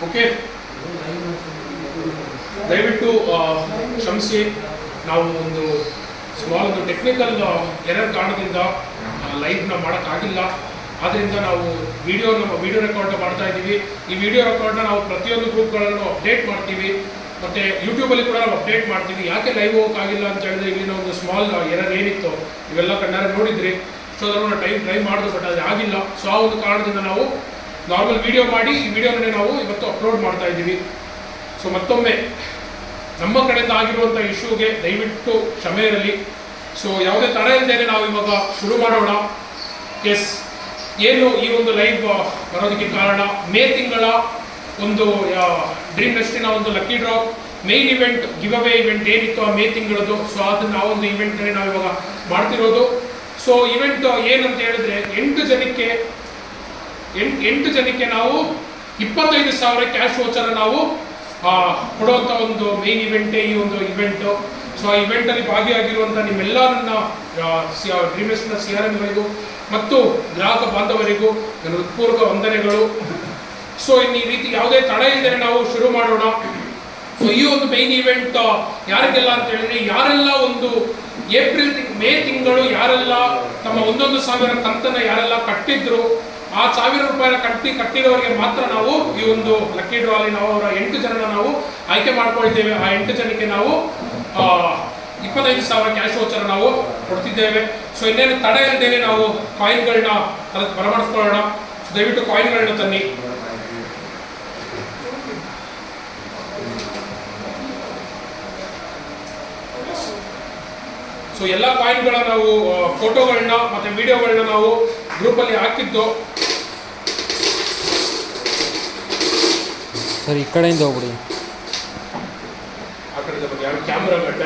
Okay, ದಯವಿಟ್ಟು ಕ್ಷಮಿಸಿ. ನಾವು ಒಂದು ಸ್ಮಾಲ್ ಒಂದು ಟೆಕ್ನಿಕಲ್ ಎರರ್ ಕಾರಣದಿಂದ ಲೈವ್ನ ಮಾಡೋಕ್ಕಾಗಿಲ್ಲ. ಆದ್ದರಿಂದ ನಾವು ನಮ್ಮ ವಿಡಿಯೋ ರೆಕಾರ್ಡ್ ಮಾಡ್ತಾ ಇದ್ದೀವಿ. ಈ ವಿಡಿಯೋ ರೆಕಾರ್ಡ್ನ ನಾವು ಪ್ರತಿಯೊಂದು ಗ್ರೂಪ್ಗಳನ್ನು ಅಪ್ಡೇಟ್ ಮಾಡ್ತೀವಿ, ಮತ್ತು ಯೂಟ್ಯೂಬಲ್ಲಿ ಕೂಡ ನಾವು ಅಪ್ಡೇಟ್ ಮಾಡ್ತೀವಿ. ಯಾಕೆ ಲೈವ್ ಹೋಗೋಕ್ಕಾಗಿಲ್ಲ ಅಂತ ಹೇಳಿದ್ರೆ ಇಲ್ಲಿನ ಒಂದು ಸ್ಮಾಲ್ ಎರರ್ ಏನಿತ್ತು ಇವೆಲ್ಲ ಕಣ್ಣಾರೆ ನೋಡಿದ್ರಿ. ಸೊ ಅದನ್ನು ಟ್ರೈ ಮಾಡಿದ್ರು, ಬಟ್ ಅದು ಆಗಿಲ್ಲ. ಸೊ ಆ ಒಂದು ಕಾರಣದಿಂದ ನಾವು ನಾರ್ಮಲ್ ವಿಡಿಯೋ ಮಾಡಿ ಈ ವಿಡಿಯೋನೇ ನಾವು ಇವತ್ತು ಅಪ್ಲೋಡ್ ಮಾಡ್ತಾ ಇದ್ದೀವಿ. ಸೊ ಮತ್ತೊಮ್ಮೆ ನಮ್ಮ ಕಡೆಯಿಂದ ಆಗಿರುವಂಥ ಇಶ್ಯೂಗೆ ದಯವಿಟ್ಟು ಕ್ಷಮೆ ಇರಲಿ. ಸೊ ಯಾವುದೇ ತಡ ಇಲ್ಲದೆ ನಾವು ಇವಾಗ ಶುರು ಮಾಡೋಣ. ಎಸ್, ಏನು ಈ ಒಂದು ಲೈವ್ ಬರೋದಕ್ಕೆ ಕಾರಣ, ಮೇ ತಿಂಗಳ ಒಂದು ಡ್ರೀಮ್ ನೆಸ್ಟಿನ ಒಂದು lucky draw main event give away event ಏನಿತ್ತು ಆ ಮೇ ತಿಂಗಳದು. ಸೊ ಅದನ್ನು ಆ ಒಂದು ಇವೆಂಟ್ನಲ್ಲಿ ನಾವು ಇವಾಗ ಮಾಡ್ತಿರೋದು. ಸೊ ಇವೆಂಟ್ ಏನಂತ ಹೇಳಿದ್ರೆ 8 ಜನಕ್ಕೆ ನಾವು 25,000 ಕ್ಯಾಶ್ ವೋಚರ್ ನಾವು ಕೊಡುವಂಥ ಒಂದು ಮೇನ್ ಇವೆಂಟೇ ಈ ಒಂದು ಇವೆಂಟು. ಸೊ ಆ ಇವೆಂಟಲ್ಲಿ ಭಾಗಿಯಾಗಿರುವಂಥ ನಿಮ್ಮೆಲ್ಲ ನನ್ನ ಡ್ರೀಮ್ ನೆಸ್ಟ್ನ CRMಗಳಿಗೂ ಮತ್ತು ಗ್ರಾಹಕ ಬಾಂಧವರಿಗೂ ನನ್ನ ಹೃತ್ಪೂರ್ವಕ ವಂದನೆಗಳು. ಸೊ ಇನ್ನು ಈ ರೀತಿ ಯಾವುದೇ ತಡ ಇಲ್ಲದೆ ನಾವು ಶುರು ಮಾಡೋಣ. ಸೊ ಈ ಒಂದು ಮೇನ್ ಇವೆಂಟ್ ಯಾರಿಗೆಲ್ಲ ಅಂತ ಹೇಳಿದ್ರೆ, ಯಾರೆಲ್ಲ ಒಂದು ಮೇ ತಿಂಗಳು ಯಾರೆಲ್ಲ ತಮ್ಮ 1,000 ಕಂತನ್ನು ಯಾರೆಲ್ಲ ಕಟ್ಟಿದ್ರು, ಆ 1,000 ರೂಪಾಯಿನ ಕಟ್ಟಿರೋರಿಗೆ ಮಾತ್ರ ನಾವು ಈ ಒಂದು ಲಕ್ಕಿ ಡ್ರಾ ಅಲ್ಲಿ ನಾವು ಅವರ 8 ಜನನ ನಾವು ಆಯ್ಕೆ ಮಾಡ್ಕೊಳ್ತೇವೆ. ಆ 8 ಜನಕ್ಕೆ ನಾವು 25,000 ಕ್ಯಾಶ್ ವೋಚರ್ ನಾವು ಕೊಡ್ತಿದ್ದೇವೆ. ಸೊ ಇನ್ನೇನು ತಡ ಇಲ್ಲದೇನೆ ನಾವು ಕಾಯಿನ್ಗಳನ್ನ ಬರಮಾಡಿಸ್ಕೊಳ್ಳೋಣ. ದಯವಿಟ್ಟು ಕಾಯಿನ್ಗಳನ್ನ ತನ್ನಿ. ಸೊ ಎಲ್ಲ ಕಾಯಿನ್ಗಳ ನಾವು ಫೋಟೋಗಳನ್ನ ಮತ್ತೆ ವಿಡಿಯೋಗಳನ್ನ ನಾವು ಗ್ರೂಪಲ್ಲಿ ಹಾಕಿದ್ದು. ಸರ್ ಈ ಕಡೆಯಿಂದ ಹೋಗ್ಬಿಡಿ. ಆ ಕಡೆ ಬಗ್ಗೆ ಯಾವ ಕ್ಯಾಮ್ರಾ ಗಡ್ಡ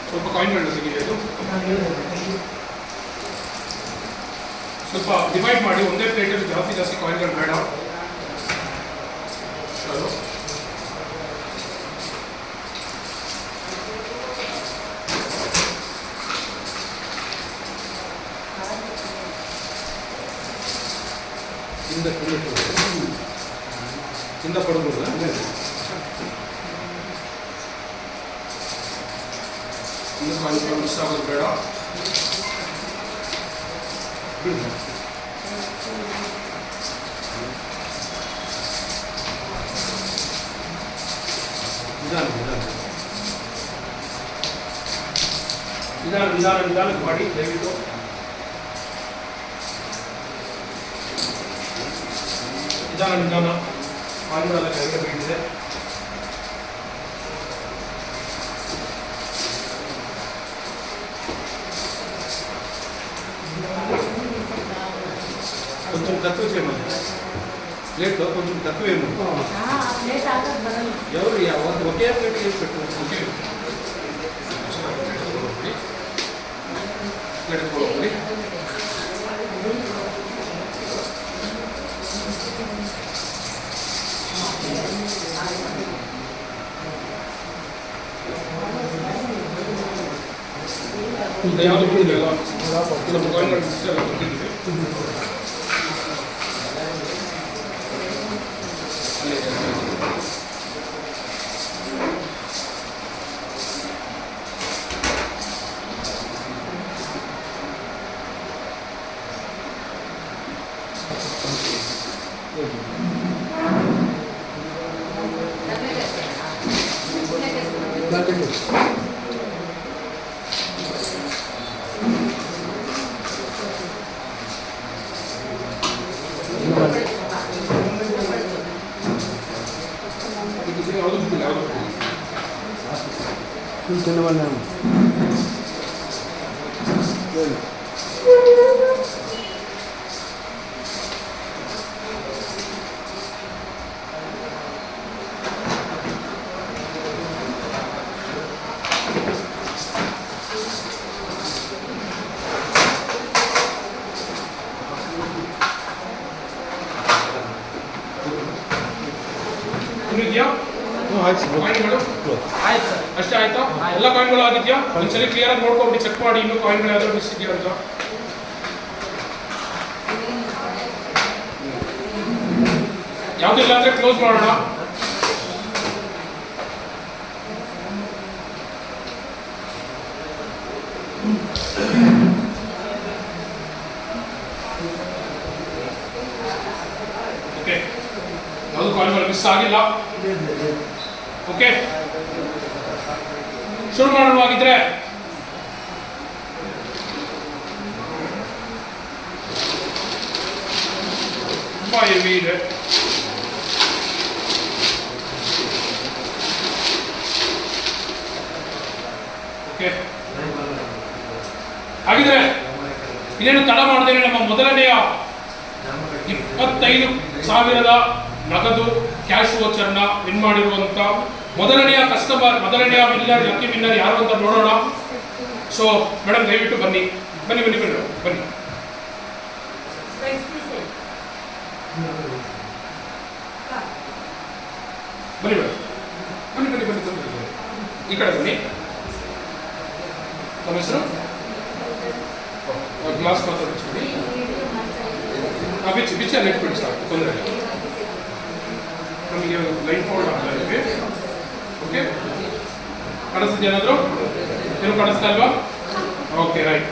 ಸ್ವಲ್ಪ ಕಾಯಿನ್ಗಳನ್ನ ತೆಗೆಯೋದು, ಸ್ವಲ್ಪ ಡಿವೈಡ್ ಮಾಡಿ. ಒಂದೇ ಪ್ಲೇಟಲ್ಲಿ ಜಾಸ್ತಿ ಕಾಯಿನ್ಗಳು ಬೇಡ. ಹಿಂದೆ ಕೊಡ್ಬೋದು. ಇನ್ನು ಕಾಯಿನ್ಗಳು ಮಿಸ್ ಆಗೋದು ಬೇಡ. ನಿಧಾನ ಮಾಡಿ ದಯವಿಟ್ಟು. ನಿಧಾನ ಕಾಯಿನ್ಗಳೆಲ್ಲ ಕೆಳಗೆ ಬೀಳಿದೆ. కొంచెం తక్కువ చేయమని ప్లేట్లో కొంచెం తక్కువ ఎవరు ఒకే ప్లేట్ చేసి పెట్టుకోండి. ప్లేట్ పోవాలి. ಯಾವುದು ಬಿಡುದಿಲ್ಲ. ಸ್ವಲ್ಪ ಕಾಯಿನ್ಗಳು ಇದೆಯಾ? ಕಾಯಿನ್ಗಳು ಅಷ್ಟೇ ಆಯ್ತಾ? ಎಲ್ಲ ಕಾಯಿನ್ಗಳು ಆಗಿದೆಯಾ? ಒಂದ್ಸಲಿ ಕ್ಲಿಯರ್ ಆಗಿ ನೋಡ್ಕೊಂಡು ಚೆಕ್ ಮಾಡಿ ಇನ್ನೂ ಕಾಯಿನ್ಗಳು ಯಾವ್ದಾದ್ರು ಮಿಸ್ ಇದೆಯಾ ಅಂತ. ಯಾವುದಿಲ್ಲ ಅಂದ್ರೆ ಕ್ಲೋಸ್ ಮಾಡೋಣ. ಓಕೆ, ಯಾವುದು ಕಾಯಿನ್ಗಳು ಮಿಸ್ ಆಗಿಲ್ಲ. ಓಕೆ, ಶುರು ಮಾಡೋಣವಾಗಿದ್ರೆ ತುಂಬಾ ಹೆವಿ ಇದೆ. ಓಕೆ, ಹಾಗಿದ್ರೆ ಇನ್ನೇನು ತಡ ಮಾಡದೇನೆ ನಮ್ಮ ಮೊದಲನೆಯ 25,000 ನಗದು ಕ್ಯಾಶ್ ವೋಚರ್ನ ವಿನ್ ಮಾಡಿರುವಂತ ಮೊದಲನೆಯ ಕಸ್ಟಮರ್, ಮೊದಲನೆಯ ವಿನ್ನರ್, ಲಕ್ಕಿ ವಿನ್ನರ್ ಯಾರು ಅಂತ ನೋಡೋಣ. ಸೊ ಮೇಡಮ್ ದಯವಿಟ್ಟು ಬನ್ನಿ ಬನ್ನಿ ಬನ್ನಿ ಬನ್ನಿ ಬನ್ನಿ. ಬನ್ನಿ ಮೇಡಮ್, ಬನ್ನಿ ಬನ್ನಿ ಬನ್ನಿ ಬನ್ನಿ, ಈ ಕಡೆ ಬನ್ನಿ. ನಮ್ಮ ಹೆಸರು ಗ್ಲಾಸ್ ಮಾತ್ರ ಬಿಚ್ಚಿಬಿಡಿ, ಬಿಚ್ಚಿ ಬಿಚ್ಚಿ ಅಲ್ಲಿ ಇಟ್ಬಿಡಿ ಸಾಕು, ತೊಂದರೆ ಇಲ್ಲ. ನಮಗೆ ಲೈನ್ ಫೋಲ್ಡ್ ಆಗ್ತಾ ಇದೆ. ಓಕೆ, ಕಾಣಿಸ್ತಿದೆ ಏನಾದರೂ? ಏನು ಕಾಣಿಸ್ತಾ ಇಲ್ವಾ? Okay, right.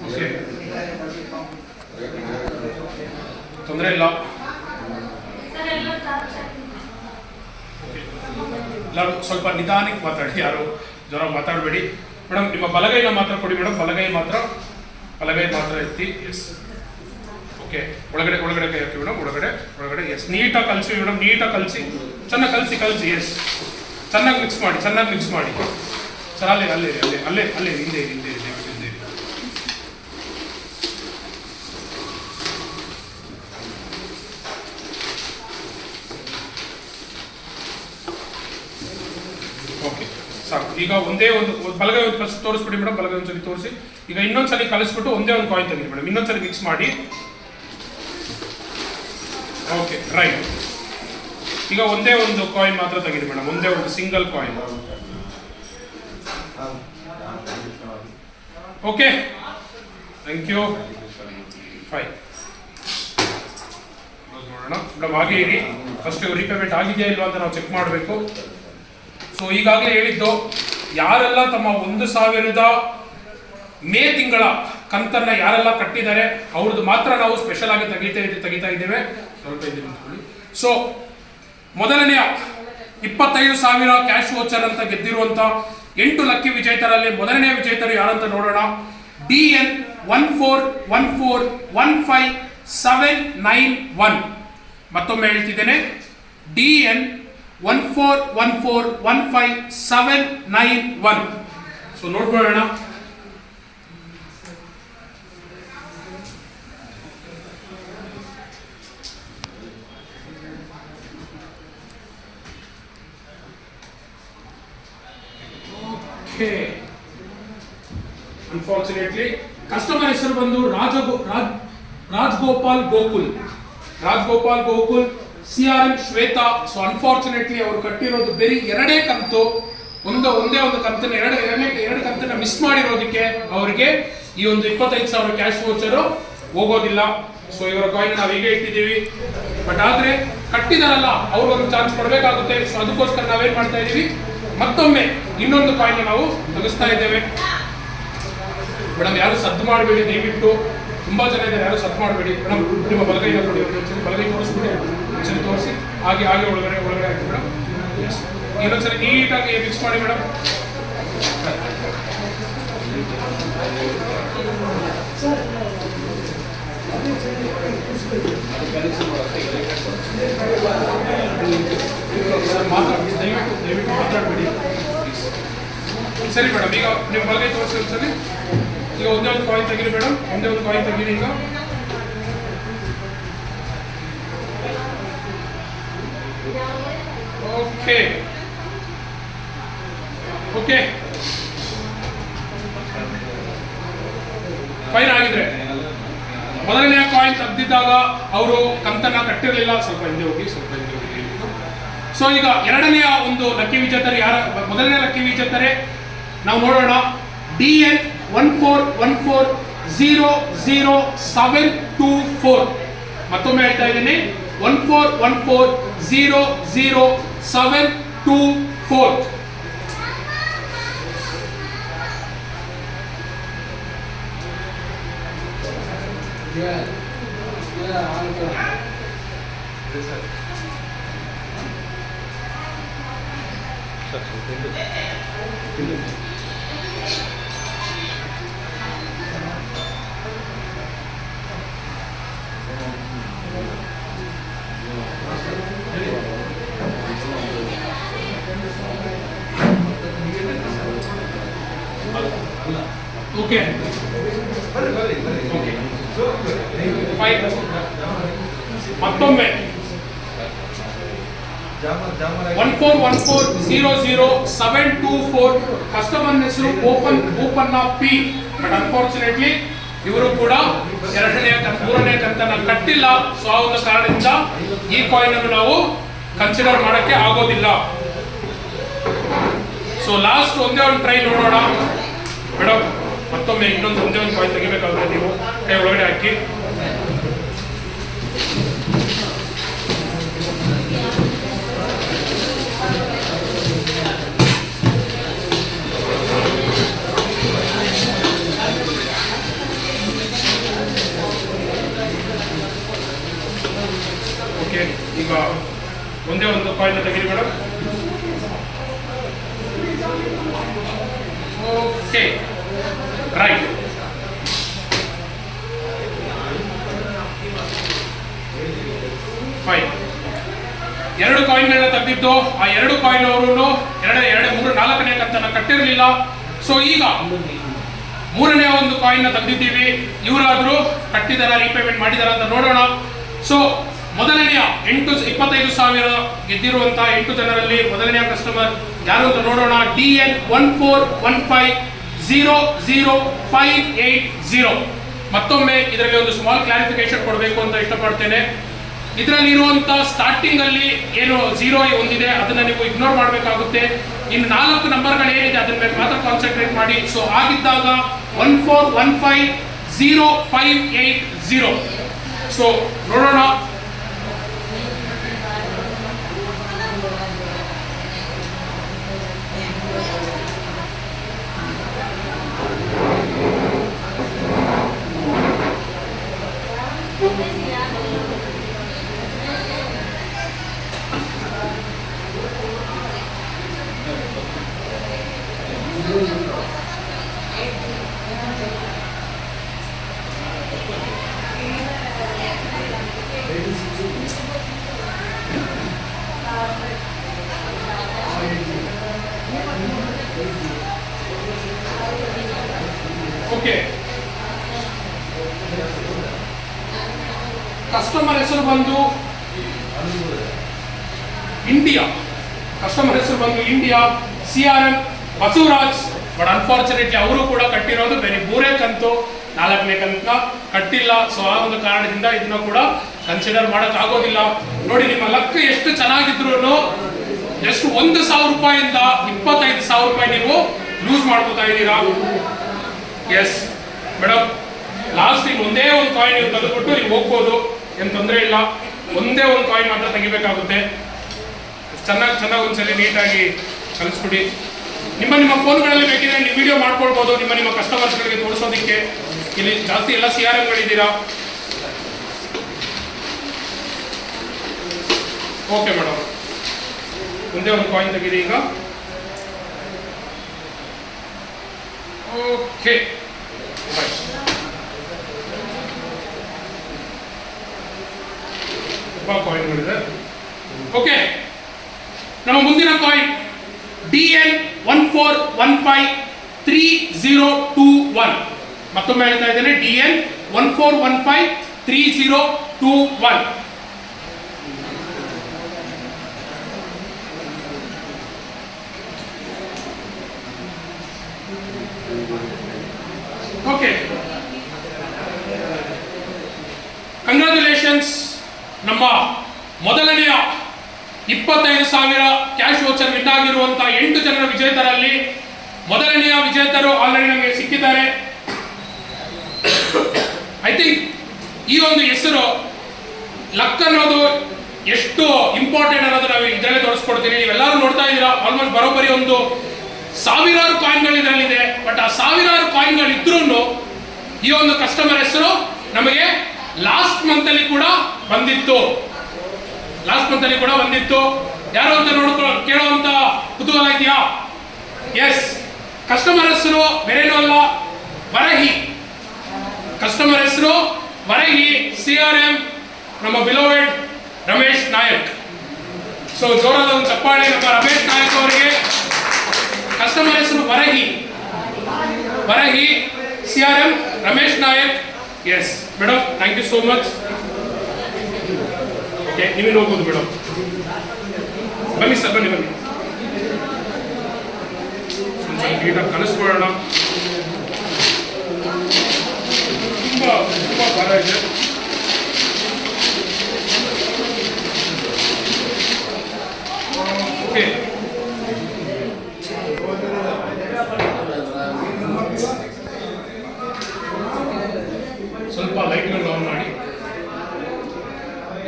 ಓಕೆ, ತೊಂದರೆ ಇಲ್ಲ. ಎಲ್ಲರೂ ಸ್ವಲ್ಪ ನಿಧಾನಕ್ಕೆ ಮಾತಾಡಿ, ಯಾರು ಜ್ವರ ಮಾತಾಡಬೇಡಿ. ಮೇಡಮ್ ನಿಮ್ಮ ಬಲಗೈನ ಮಾತ್ರ ಕೊಡಿ ಮೇಡಮ್, ಬಲಗೈ ಮಾತ್ರ ಎತ್ತಿ. ಎಸ್, ಓಕೆ, ಒಳಗಡೆ ಕೈ ಹಾಕಿ ಮೇಡಮ್, ಒಳಗಡೆ. ಎಸ್, ನೀಟಾಗಿ ಕಲಿಸಿ ಮೇಡಮ್, ನೀಟಾಗಿ ಕಲಿಸಿ, ಚೆನ್ನಾಗಿ ಕಲಿಸಿ. ಎಸ್, ಚೆನ್ನಾಗಿ ಮಿಕ್ಸ್ ಮಾಡಿ. ಸರ್ ಅಲ್ಲೇ ಹಿಂದೆ ಓಕೆ, ಸಾಕು. ಈಗ ಒಂದೇ ಒಂದು ಬಲಗೈ ಫಸ್ಟ್ ತೋರಿಸ್ಬಿಡಿ ಮೇಡಮ್, ಬಲಗೈ ಒಂದ್ಸಲಿ ತೋರಿಸಿ. ಈಗ ಇನ್ನೊಂದ್ಸಲಿ ಕಲಿಸ್ಬಿಟ್ಟು ಒಂದೇ ಒಂದು ಕಾಯಿನ್ ತೆಗೀರಿ ಮೇಡಮ್, ಇನ್ನೊಂದ್ಸಲಿ ಮಿಕ್ಸ್ ಮಾಡಿ. Okay, right. ಈಗ ಒಂದೇ ಒಂದು ಕಾಯಿನ್ ಮಾತ್ರ ತೆಗೀರಿ ಮೇಡಮ್, ಒಂದೇ ಒಂದು single coin. Okay, thank you. Fine, ನೋಡೋಣ ಮೇಡಮ್. ಹಾಗೆ ಇರಿ, ಫಸ್ಟ್ ರೀಪೇಮೆಂಟ್ ಆಗಿದೆಯಾ ಇಲ್ವಾ ಅಂತ ನಾವು ಚೆಕ್ ಮಾಡಬೇಕು. ಸೊ ಈಗಾಗಲೇ ಹೇಳಿದ್ದು, ಯಾರೆಲ್ಲ ತಮ್ಮ 1,000 ಮೇ ತಿಂಗಳ ಕಂತನ್ನ ಯಾರೆಲ್ಲ ಕಟ್ಟಿದ್ದಾರೆ ಅವ್ರದ್ದು ಮಾತ್ರ ನಾವು ಸ್ಪೆಷಲ್ ಆಗಿ ತೆಗಿತಾ ಇದ್ದೇವೆ. ಸ್ವಲ್ಪ ನಿಂತ್ಕೊಳ್ಳಿ. ಸೊ ಮೊದಲನೆಯ 25,000 ಕ್ಯಾಶ್ ವೋಚರ್ ಅಂತ ಗೆದ್ದಿರುವಂತ 8 ಲಕ್ಕಿ ವಿಜೇತರಲ್ಲಿ ಮೊದಲನೆಯ ವಿಜೇತರು ಯಾರಂತ ನೋಡೋಣ. DN 14141571. ಮತ್ತೊಮ್ಮೆ ಹೇಳ್ತಿದ್ದೇನೆ, DN 14141571. ಸೊ ನೋಡ್ಕೊಳ್ಳೋಣ. ಓಕೆ, ಅನ್ಫಾರ್ಚುನೇಟ್ಲಿ ಕಸ್ಟಮರ್ ಹೆಸರು ಬಂದು Rajgopal Gokul CRM Shweta. So unfortunately ಅವರು ಕಟ್ಟಿರೋದು ಬೇರೆ 2 ಕಂತು, ಒಂದೇ ಒಂದು ಕಂತನ್ನ ಎರಡು ಕಂತನ್ನ ಮಿಸ್ ಮಾಡಿರೋದಕ್ಕೆ ಅವರಿಗೆ ಈ ಒಂದು 25,000 ಕ್ಯಾಶ್ ವೋಚರ್ ಹೋಗೋದಿಲ್ಲ. ಸೊ ಇವರ ಕಾಯಿನ್ ನಾವು ಹೀಗೆ ಇಟ್ಟಿದ್ದೀವಿ. ಬಟ್ ಆದ್ರೆ ಕಟ್ಟಿದಾರಲ್ಲ, ಅವ್ರಿಗೊಂದು ಚಾನ್ಸ್ ಕೊಡಬೇಕಾಗುತ್ತೆ. ಸೊ ಅದಕ್ಕೋಸ್ಕರ ನಾವೇನ್ ಮಾಡ್ತಾ ಇದೀವಿ, ಮತ್ತೊಮ್ಮೆ ಇನ್ನೊಂದು ಕಾಯಿನ್ ನಾವು ತೆಗೆಸ್ತಾ ಇದ್ದೇವೆ. ಮೇಡಮ್ ಯಾರು ಸದ್ದು ಮಾಡಬೇಡಿ ದಯವಿಟ್ಟು, ತುಂಬ ಜನ ಇದ್ದಾರೆ, ಯಾರು ಸದ್ದು ಮಾಡಬೇಡಿ ಮೇಡಮ್. ನಿಮ್ಮ ಬಲಗೈನ ಕೊಡಿ, ಒಂದ್ಸರಿ ಬಲಗೈ ತೋರಿಸ್ಬಿಡಿ, ಒಂದ್ಸರಿ ತೋರಿಸಿ, ಹಾಗೆ ಹಾಗೆ ಒಳಗಡೆ ಹಾಕಿ ಮೇಡಮ್. ಇನ್ನೊಂದ್ಸರಿ ನೀಟಾಗಿ ಮಿಕ್ಸ್ ಮಾಡಿ ಮೇಡಮ್. ದಯವಿಟ್ಟು ಮಾತಾಡಬೇಡಿ. ಸರಿ ಮೇಡಮ್, ಈಗ ನಿಮ್ಮ ಬಲಗೈ ತೋರಿಸಿ ಒಂದ್ಸರಿ. ಈಗ ಒಂದೇ ಒಂದು ಕಾಯಿನ್ ತೆಗೀರಿ ಮೇಡಮ್, ಒಂದೇ ಒಂದು ಕಾಯಿನ್ ತೆಗೀರಿ. ಈಗ ಓಕೆ ಓಕೆ ಫೈನ್ ಆಗಿದ್ರೆ ಮೊದಲನೆಯ ಕಾಯಿನ್ ತೆಗೆದಿದ್ದಾಗ ಅವರು ಕಂತನ್ನ ಕಟ್ಟಿರಲಿಲ್ಲ. ಸ್ವಲ್ಪ ಹಿಂದೆ ಹೋಗಿ, ಸ್ವಲ್ಪ ಹಿಂದೆ ಹೋಗಿ. ಸೊ ಈಗ ಎರಡನೆಯ ಒಂದು ಲಕ್ಕಿ ವಿಜೇತರು ಯಾರ? ಮೊದಲನೇ ಲಕ್ಕಿ ವಿಜೇತರೆ ನಾವು ನೋಡೋಣ. DN 1414000724. ಮತ್ತೊಮ್ಮೆ ಹೇಳ್ತಾ ಇದ್ದೀನಿ, 1414000724. ಓಕೆ ಮತ್ತೊಮ್ಮೆ 1414000724. ಕಸ್ಟಮರ್ ಹೆಸರು ಓಪನ್ನ ಪಿ. ಬಟ್ ಅನ್ಫಾರ್ಚುನೇಟ್ಲಿ ಇವರು ಕೂಡ ಮೂರನೇ ಕಂತನ್ನ ಕಟ್ಟಿಲ್ಲ. ಸೊ ಆ ಒಂದು ಕಾರಣದಿಂದ ಈ ಕಾಯಿನ್ ಅನ್ನು ನಾವು ಕನ್ಸಿಡರ್ ಮಾಡಕ್ಕೆ ಆಗೋದಿಲ್ಲ. ಸೊ ಲಾಸ್ಟ್ ಒಂದೇ ಒಂದು ಟ್ರೈ ನೋಡೋಣ ಮೇಡಮ್. ಮತ್ತೊಮ್ಮೆ ಇನ್ನೊಂದು ಒಂದೇ ಒಂದು ಕಾಯಿನ್ ತೆಗಿಬೇಕಾಗುತ್ತೆ. ನೀವು ಕೈ ಒಳಗಡೆ ಹಾಕಿ. ಓಕೆ, ಈಗ ಒಂದೇ ಒಂದು ಕಾಯಿನ್ ತೆಗೀರಿ ಮೇಡಮ್. Okay right. ಫೈನ್. ಎರಡು ಕಾಯಿನ್ಗಳನ್ನ ತೆಗೆದಿದ್ದು ಆ ಎರಡು ಕಾಯಿನ್ ಅವರು ನಾಲ್ಕನೇ ಕಂತನ್ನ ಕಟ್ಟಿರಲಿಲ್ಲ. ಸೊ ಈಗ ಮೂರನೇ ಒಂದು ಕಾಯಿನ್ ತೆಗೆದಿದ್ದೀವಿ. ಇವರಾದರೂ ಕಟ್ಟಿದಾರ, ರೀಪೇಮೆಂಟ್ ಮಾಡಿದಾರ ಅಂತ ನೋಡೋಣ. ಸೊ ಮೊದಲನೆಯ 25,000 ಗೆದ್ದಿರುವಂತಹ 8 ಜನರಲ್ಲಿ ಮೊದಲನೆಯ ಕಸ್ಟಮರ್ ಯಾರು ಅಂತ ನೋಡೋಣ. DN 1415000580. ಮತ್ತೊಮ್ಮೆ ಇದರಲ್ಲಿ ಒಂದು ಸ್ಮಾಲ್ ಕ್ಲಾರಿಫಿಕೇಶನ್ ಕೊಡಬೇಕು ಅಂತ ಇಷ್ಟಪಡ್ತೇನೆ. ಇದರಲ್ಲಿ ಇರುವಂತಹ ಸ್ಟಾರ್ಟಿಂಗ್ ಅಲ್ಲಿ ಏನು 0 ಒಂದಿದೆ ಅದನ್ನ ನೀವು ಇಗ್ನೋರ್ ಮಾಡಬೇಕಾಗುತ್ತೆ. ಇನ್ನು 4 ನಂಬರ್ಗಳು ಏನಿದೆ ಅದನ್ನ ಮೇಲೆ ಮಾತ್ರ ಕಾನ್ಸಂಟ್ರೇಟ್ ಮಾಡಿ. ಸೊ ಆಗಿದ್ದಾಗ 14150580. ಸೊ ನೋಡೋಣ. ಓಕೆ, ಕಸ್ಟಮರ್ ಹೆಸರು ಬಂದು ಇಂಡಿಯಾ. ಕಸ್ಟಮರ್ ಹೆಸರು ಬಂದು India, CRM Basavaraj. But unfortunately ಅವರು ಕೂಡ ಕಟ್ಟಿರೋದು ಬೇರೆ 3ನೇ ಕಂತು, 4ನೇ ಕಂತ ಕಟ್ಟಿಲ್ಲ. ಸೊ ಆ ಒಂದು ಕಾರಣದಿಂದ ಇದನ್ನ ಕೂಡ ಕನ್ಸಿಡರ್ ಮಾಡಕ್ ಆಗೋದಿಲ್ಲ. ನೋಡಿ, ನಿಮ್ಮ ಲಕ್ ಎಷ್ಟು ಚೆನ್ನಾಗಿದ್ರು ಎಷ್ಟು 1,000 ರೂಪಾಯಿಂದ 25,000 ರೂಪಾಯಿ ನೀವು ಲೂಸ್ ಮಾಡ್ಕೋತಾ ಇದ್ದೀರಾ. ಎಸ್ ಮೇಡಮ್, ಲಾಸ್ಟ್ ಇನ್ನು ಒಂದೇ ಒಂದು ಕಾಯಿನ್ ನೀವು ತೆಗೆದುಬಿಟ್ಟು ನೀವು ಹೋಗ್ಬೋದು, ಏನು ತೊಂದರೆ ಇಲ್ಲ. ಒಂದೇ ಒಂದು ಕಾಯಿನ್ ಮಾತ್ರ ತೆಗಿಬೇಕಾಗುತ್ತೆ. ಚೆನ್ನಾಗಿ ಒಂದ್ಸಲಿ ನೀಟಾಗಿ ಕಲಿಸ್ಬಿಡಿ. ನಿಮ್ಮ ಫೋನ್ಗಳಲ್ಲಿ ಬೇಕಿದ್ರೆ ನೀವು ವಿಡಿಯೋ ಮಾಡ್ಕೊಳ್ಬೋದು, ನಿಮ್ಮ ಕಸ್ಟಮರ್ಸ್ಗಳಿಗೆ ತೋರಿಸೋದಕ್ಕೆ. ಇಲ್ಲಿ ಜಾಸ್ತಿ ಎಲ್ಲ CRM ಗಳಿದ್ದೀರಾ. ಓಕೆ ಮೇಡಮ್, ಮುಂದೆ ಒಂದು ಕಾಯಿನ್ ತೆಗೀರಿ ಈಗ. ಓಕೆ, ತುಂಬಾ ಕಾಯಿನ್ಗಳಿದೆ. ಓಕೆ, ನಮ್ಮ ಮುಂದಿನ ಕಾಯಿನ್ DN 14153021. ಮತ್ತೊಮ್ಮೆ ಹೇಳ್ತಾ ಇದ್ದೇನೆ, DN 14153021. Okay, congratulations. ನಮ್ಮ ಮೊದಲನೆಯ 25,000 ಕ್ಯಾಶ್ ವೋಚರ್ ವಿನ್ ಆಗಿರುವಂತಹ 8 ಜನರ ವಿಜೇತರಲ್ಲಿ ಮೊದಲನೆಯ ವಿಜೇತರು ಆಲ್ರೆಡಿ ನಮಗೆ ಸಿಕ್ಕಿದ್ದಾರೆ. ಐ ಥಿಂಕ್ ಈ ಒಂದು ಹೆಸರು ಲಕ್ ಅನ್ನೋದು ಎಷ್ಟು ಇಂಪಾರ್ಟೆಂಟ್ ಅನ್ನೋದು ನಾವು ಇದರಲ್ಲೇ ತೋರಿಸ್ಕೊಡ್ತೀನಿ. ನೀವೆಲ್ಲರೂ ನೋಡ್ತಾ ಇದ್ದೀರಾ, ಆಲ್ಮೋಸ್ಟ್ ಬರೋಬ್ಬರಿ ಒಂದು ಸಾವಿರಾರು ಕಾಯಿನ್ಗಳು ಇದರಲ್ಲಿದೆ. ಬಟ್ ಆ ಸಾವಿರಾರು ಕಾಯಿನ್ಗಳಿದ್ರೂ ಈ ಒಂದು ಕಸ್ಟಮರ್ ಹೆಸರು ನಮಗೆ ಲಾಸ್ಟ್ ಮಂತ್ ಅಲ್ಲಿ ಕೂಡ ಬಂದಿತ್ತು. ಯಾರು ಅಂತ ಕೇಳುವಂತ ಕುತೂಹಲ ಇದೆಯಾ? ಎಸ್, ಕಸ್ಟಮರ್ ಹೆಸರು ಬೇರೇನೂ ಅಲ್ಲ, ವರಹಿ. ಕಸ್ಟಮರ್ ಹೆಸರು ವರಹಿ, CRM ನಮ್ಮ ಬಿಲೋವೆಡ್ ರಮೇಶ್ ನಾಯಕ್. ಸೊ ಜೋರಾದ ಒಂದು ಚಪ್ಪಾಳೆ ನಮ್ಮ ರಮೇಶ್ ನಾಯಕ್ ಅವರಿಗೆ. ಕಸ್ಟಮರ್ ಹೆಸರು ವರಹಿ, CRM Ramesh Nayak. Yes madam, thank you so much. Okay, ನೀವೇ ಹೋಗ್ಬೋದು ಮೇಡಮ್. ಬನ್ನಿ ಸರ್, ಬನ್ನಿ. ನೀಟಾಗಿ ಕಲಿಸ್ಕೊಳ್ಳೋಣ. ತುಂಬಾ ಭಾರ ಇದೆ. ಓಕೆ, ಸ್ವಲ್ಪ ಲೈಟ್ಗಳು ಆನ್ ಮಾಡಿ.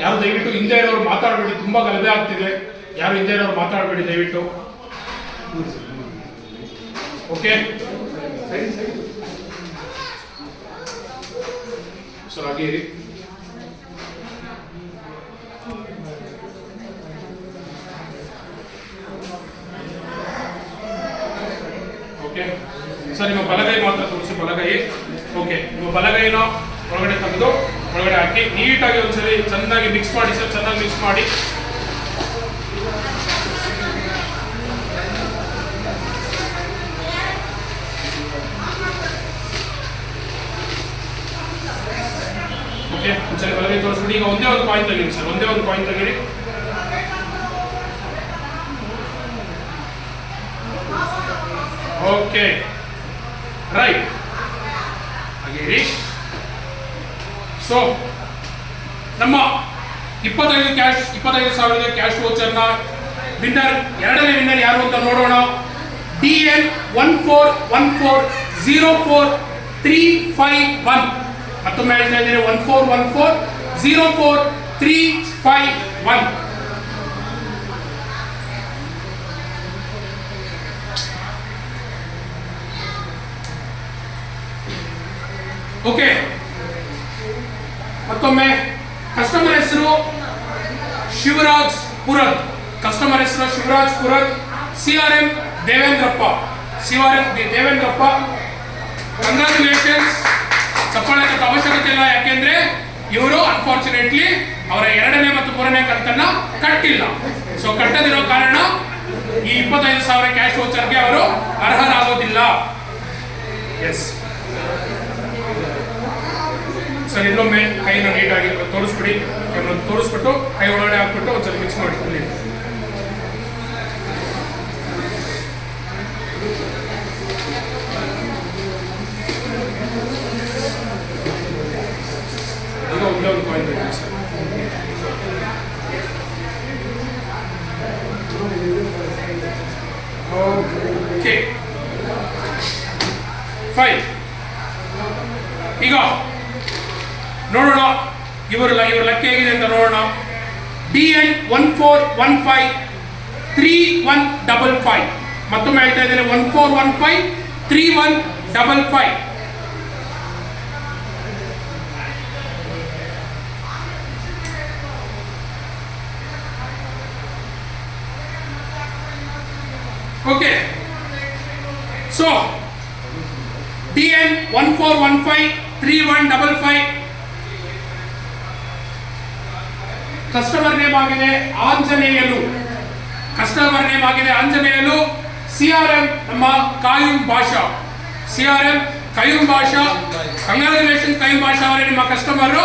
ಯಾರು ದಯವಿಟ್ಟು ಹಿಂದೆ ಇರೋರು ಮಾತಾಡಬೇಡಿ, ತುಂಬಾ ಗಲಭೆ ಆಗ್ತಿದೆ. ಯಾರು ಹಿಂದೆ ಇರೋರು ಮಾತಾಡಬೇಡಿ ದಯವಿಟ್ಟು. ಓಕೆ ಸರ್, ಹಾಗೆ ಇರಿ. ಓಕೆ ಸರ್, ನಿಮ್ಮ ಬಲಗೈ ಮಾತ್ರ ತೋರಿಸಿ, ಬಲಗೈ. ಓಕೆ, ನಿಮ್ಮ ಬಲಗೈನ ಒಳಗಡೆ ತೆಗೆದು ಒಳಗಡೆ ಹಾಕಿ ನೀಟಾಗಿ ಒಂದ್ಸರಿ ಚೆನ್ನಾಗಿ ಮಿಕ್ಸ್ ಮಾಡಿ ಸರ್, ಚೆನ್ನಾಗಿ ಮಿಕ್ಸ್ ಮಾಡಿ. ಓಕೆ, ಒಂದ್ಸರಿ ಬಲಗೈ ತೋರಿಸ್ಬಿಡಿ. ಈಗ ಒಂದೇ ಒಂದು ಕಾಯಿನ್ ತೆಗೀರಿ ಸರ್, ಒಂದೇ ಒಂದು ಕಾಯಿನ್ ತೆಗೀರಿ. Okay, right, ಹಾಗೇರಿ. ಸೊ ನಮ್ಮ 25,000 ಕ್ಯಾಶ್ ವೋಚರ್ನ ವಿನ್ನರ್, ಎರಡನೇ ವಿನ್ನರ್ ಯಾರು ಅಂತ ನೋಡೋಣ. DN 14140431. ಮತ್ತೊಮ್ಮೆ ಹೇಳ್ತಾ ಇದ್ದೇನೆ, 14140431. ಓಕೆ, ಮತ್ತೊಮ್ಮೆ ಕಸ್ಟಮರ್ ಹೆಸರು ಶಿವರಾಜ್ ಪುರದ್. CRM ದೇವೇಂದ್ರಪ್ಪ. ಕಂಗ್ರ್ಯಾಚುಲೇಷನ್ಸ್. ಚಪ್ಪಾಳೆ ತಕ್ಕ ಅವಶ್ಯಕತೆ ಇಲ್ಲ, ಯಾಕೆಂದ್ರೆ ಇವರು ಅನ್ಫಾರ್ಚುನೇಟ್ಲಿ ಅವರ 2ನೇ ಮತ್ತು 3ನೇ ಕಂತನ್ನ ಕಟ್ಟಿಲ್ಲ. ಸೊ ಕಟ್ಟದಿರೋ ಕಾರಣ ಈ 25,000 ಕ್ಯಾಶ್ ವೋಚರ್ಗೆ ಅವರು ಅರ್ಹರಾಗೋದಿಲ್ಲ. ಎಸ್ ಸರ್, ಇನ್ನೊಮ್ಮೆ ಕೈನ ನೀಟಾಗಿ ತೋರಿಸ್ಬಿಡಿ. ತೋರಿಸ್ಬಿಟ್ಟು ಕೈ ಒಳಗಡೆ ಹಾಕ್ಬಿಟ್ಟು ಒಂದ್ಸಲ ಮಿಕ್ಸ್ ಮಾಡಿ. ಈಗ ಒಂದೇ ಒಂದು ಕಾಯಿನ್ ತೆಗೆದು ಸರ್. Okay, fine. ಈಗ ನೋಡೋಣ ಇವರ ಲೆಕ್ಕ ಹೇಗಿದೆ ಅಂತ ನೋಡೋಣ. DN 14153155. ಮತ್ತೊಮ್ಮೆ ಹೇಳ್ತಾ ಇದ್ದೇನೆ 14153155. Okay, so DN 14153155 customer name ಆಗಿದೆ ಆಂಜನೇಯಲು. ಕಸ್ಟಮರ್ ನೇಮ್ ಆಗಿದೆ ಆಂಜನೇಯಲು. CRM ನಮ್ಮ ಕಾಯುಂ ಭಾಷಾ. CRM ಕಾಯುಂ ಭಾಷಾ. ಕಂಗ್ರಾಚುಲೇಷನ್ ಕಾಯುಂ ಭಾಷಾ ಅವರೇ, ನಿಮ್ಮ ಕಸ್ಟಮರ್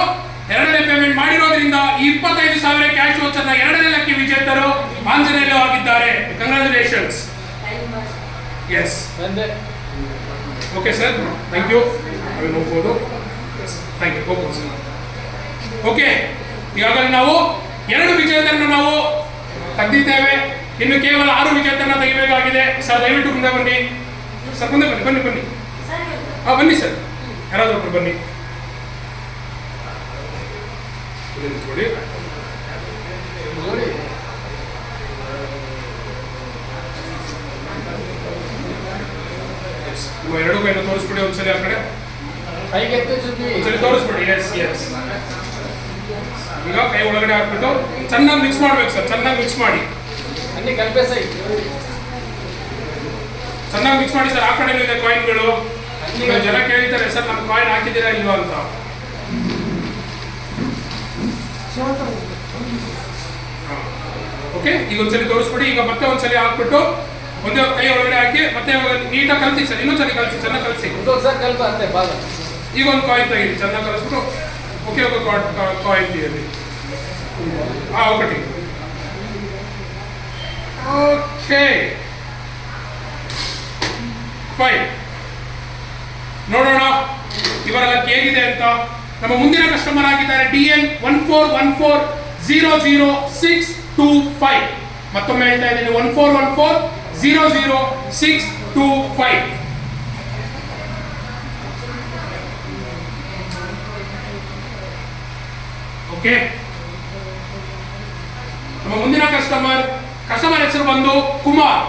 ಎರಡನೇ ಪೇಮೆಂಟ್ ಮಾಡಿರೋದ್ರಿಂದ ಈ 25,000 ಕ್ಯಾಶ್ ವೋಚರ್ನ ಎರಡನೇ ಲಕ್ಕಿ ವಿಜೇತರು ಆಂಜನೇಯಲು ಆಗಿದ್ದಾರೆ. Congratulations. Yes, okay sir, thank you. ಅವೇನು ಹೋಗ್ಬೋದು. ಥ್ಯಾಂಕ್ ಯು, ಹೋಗ್ಬೋದು ಸರ್. ಓಕೆ, ಈಗಾಗಲೇ ನಾವು 2 ವಿಜೇತರನ್ನು ನಾವು ತೆಗೆದಿದ್ದೇವೆ. ಇನ್ನು ಕೇವಲ 6 ವಿಜೇತರನ್ನ ತೆಗಿಬೇಕಾಗಿದೆ. ಸರ್ ದಯವಿಟ್ಟು ಮುಂದೆ ಬನ್ನಿ. ಸರ್ ಮುಂದೆ ಬನ್ನಿ, ಬನ್ನಿ ಬನ್ನಿ. ಹಾಂ ಬನ್ನಿ ಸರ್, ಯಾರಾದರೂ ಒಬ್ಬರು ಬನ್ನಿ. ನೋಡಿ, ಎರಡು ಕೈನ ತೋರಿಸ್ಬಿಡಿ ಒಂದ್ಸಲಿ. ಆ ಕಡೆ ಒಂದ್ಸಲಿ ತೋರಿಸ್ಬಿಡಿ. S S. ಈಗ ಕೈ ಒಳಗಡೆ ಹಾಕ್ಬಿಟ್ಟು ಚೆನ್ನಾಗಿ ಮಿಕ್ಸ್ ಮಾಡ್ಬೇಕು ಸರ್. ಚೆನ್ನಾಗಿ ಮಿಕ್ಸ್ ಮಾಡಿ, ಚೆನ್ನಾಗಿ ಮಿಕ್ಸ್ ಮಾಡಿ ಸರ್. ಆ ಕಡೆ ಇದೆ ಕಾಯಿನ್ಗಳು. ಈಗ ಜನ ಕೇಳ್ತಾರೆ ಸರ್ ನಮ್ಮ ಕಾಯಿನ್ ಹಾಕಿದ್ದೀರಾ ಇಲ್ವಾ ಅಂತ. ಓಕೆ, ಈಗ ಒಂದ್ಸಲಿ ತೋರಿಸ್ಬಿಡಿ. ಈಗ ಮತ್ತೆ ಒಂದ್ಸಲಿ ಹಾಕ್ಬಿಟ್ಟು ಒಂದೇ ಕೈ ಒಳಗಡೆ ಹಾಕಿ ಮತ್ತೆ ನೀಟಾಗಿ ಕಲಿಸಿ ಸರ್. ಇನ್ನೊಂದ್ಸಲಿ ಕಲಿಸಿ, ಚೆನ್ನಾಗಿ ಕಲಿಸಿ. ಈಗ ಒಂದು ಕಾಯಿನ್ ತೆಗೀರಿ, ಚೆನ್ನಾಗಿ ಕಲಿಸ್ಬಿಟ್ಟು. ಓಕೆ, ಒಂದು ಕಾಯಿನ್ ತೆಗೀರಿ. ಹಾಂ, ఒకటి. Okay, fine. ನೋಡೋಣ ಇವರ ಲಕ್ ಹೇಗಿದೆ ಅಂತ. ನಮ್ಮ ಮುಂದಿನ ಕಸ್ಟಮರ್ ಆಗಿದ್ದಾರೆ DN 1414000625. ಮತ್ತೊಮ್ಮೆ ಹೇಳ್ತಾ ಇದ್ದೀನಿ 1414000625. ಓಕೆ, ನಮ್ಮ ಮುಂದಿನ ಕಸ್ಟಮರ್ ಹೆಸರು ಬಂದು ಕುಮಾರ್.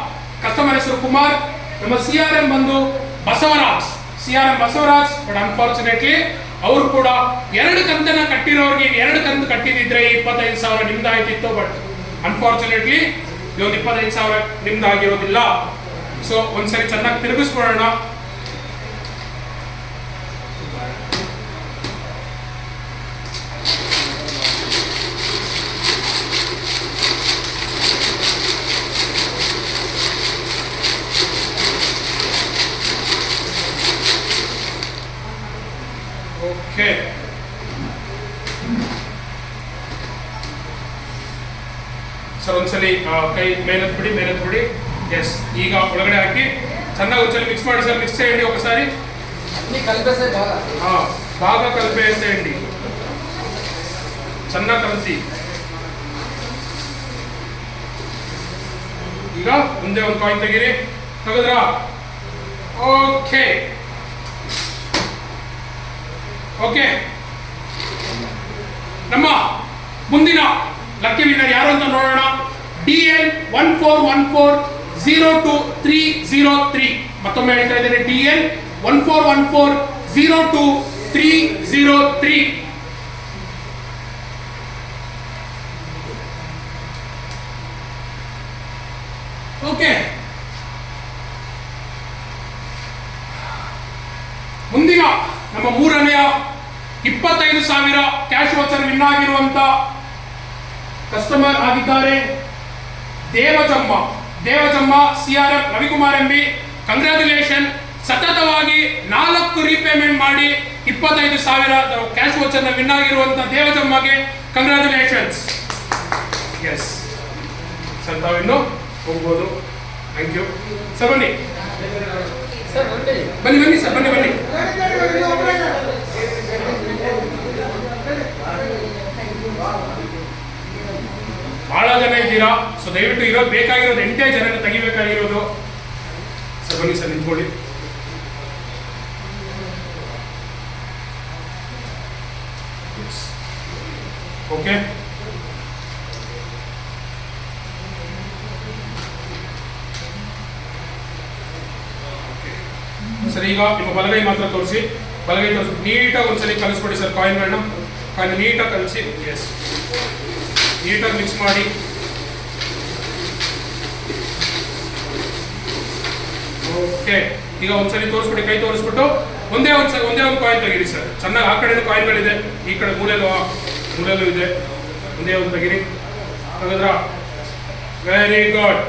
ಕಸ್ಟಮರ್ ಹೆಸರು ಕುಮಾರ್. ನಮ್ಮ CRM ಬಂದು Basavaraj. CRM Basavaraj. But unfortunately ಅವರು ಕೂಡ 2 ಕಂತನ್ನ ಕಟ್ಟಿರೋರಿಗೆ 2 ಕಂತು ಕಟ್ಟಿದಿದ್ರೆ 25,000 ನಿಮ್ದಾಯ್ತಿತ್ತು. ಬಟ್ ಅನ್ಫಾರ್ಚುನೇಟ್ಲಿ ಇವತ್ತು 25,000 ನಿಮ್ದಾಗಿರೋದಿಲ್ಲ. ಸೊ ಒಂದ್ಸರಿ ಚೆನ್ನಾಗಿ ತಿರುಗಿಸ್ಕೊಳ್ಳೋಣ. ಓಕೆ, ಸರ್ ಒಂದ್ಸಲಿ ಕೈ ಮೇಲತ್ ಬಿಡಿ. ಎಸ್, ಈಗ ಒಳಗಡೆ ಹಾಕಿ ಚೆನ್ನಾಗಿ ಒಂದ್ಸಲಿ ಮಿಕ್ಸ್ ಮಾಡಿ ಸರ್. ಮಿಕ್ಸ್ చేయండి ఒకసారి. బాగా కలిపేసేయండి. ಚೆನ್ನಾಗಿ ಕಲಸಿ. ಈಗ ಮುಂದೆ ಒಂದು ಕಾಯಿನ್ ತೆಗೀರಿ. ತೆಗೆದ್ರಾ? ಓಕೆ ಓಕೆ, ನಮ್ಮ ಮುಂದಿನ ಲಕ್ಕಿ ವಿನ್ನರ್ ಯಾರು ಅಂತ ನೋಡೋಣ. DN 1414020303. ಮತ್ತೊಮ್ಮೆ ಹೇಳ್ತಾ ಇದ್ದೇನೆ, DN 1414020303. ಓಕೆ, ಮುಂದಿನ ನಮ್ಮ 3ನೇ 25,000 ಕ್ಯಾಶ್ ವೋಚರ್ ವಿನ್ ಆಗಿರುವಂತ ಕಸ್ಟಮರ್ ಆಗಿದ್ದಾರೆ Devajamma. CRM Ravikumar MB. Congratulation. ಸತತವಾಗಿ 4 ರೀಪೇಮೆಂಟ್ ಮಾಡಿ 25,000 ಕ್ಯಾಶ್ ವೋಚರ್ನ ವಿನ್ ಆಗಿರುವಂತ ದೇವಜಮ್ಮಗೆ ಕಂಗ್ರಾಚುಲೇಷನ್ಸ್. ಎಸ್ ಸರ್, ತಾವಿನ್ನು ಹೋಗ್ಬೋದು. Thank you sir. ಬನ್ನಿ ಸರ್, ಬನ್ನಿ ಸರ್, ಬನ್ನಿ. ಬಹಳ ಜನ ಇದ್ದೀರಾ. ಸೊ ದಯವಿಟ್ಟು ಇರೋದು ಬೇಕಾಗಿರೋದು 8 ಜನನ ತೆಗಿಬೇಕಾಗಿರೋದು. ಸರ್ ಬನ್ನಿ ಸರ್, ನಿಂತ್ಕೊಳ್ಳಿ. ಓಕೆ, ಈಗ ನಿಮ್ಮ ಬಲಗೈ ಮಾತ್ರ ತೋರಿಸಿ, ಬಲಗೈ ತೋರಿಸಿ ನೀಟಾಗಿ ಒಂದ್ಸಲಿ ಕಲಿಸ್ಬಿಡಿ ಸರ್. ಕಾಯಿನ್ಗಳನ್ನ ನೀಟಾಗಿ ಕಲಿಸಿ, ಎಸ್, ನೀಟಾಗಿ ಮಿಕ್ಸ್ ಮಾಡಿ. ಓಕೆ, ಈಗ ಒಂದ್ಸಲಿ ತೋರಿಸ್ಬಿಡಿ, ಕೈ ತೋರಿಸ್ಬಿಟ್ಟು ಒಂದೇ ಒಂದು ಕಾಯಿನ್ ತೆಗೀರಿ ಸರ್. ಚೆನ್ನಾಗಿ ಆ ಕಡೆನೂ ಕಾಯಿನ್ಗಳಿದೆ, ಈ ಕಡೆ ಮೂಲೆಯಲ್ಲೂ ಇದೆ. ಒಂದೇ ಒಂದು ತೆಗೀರಿ, ತೆಗೆದ್ರ? Very good.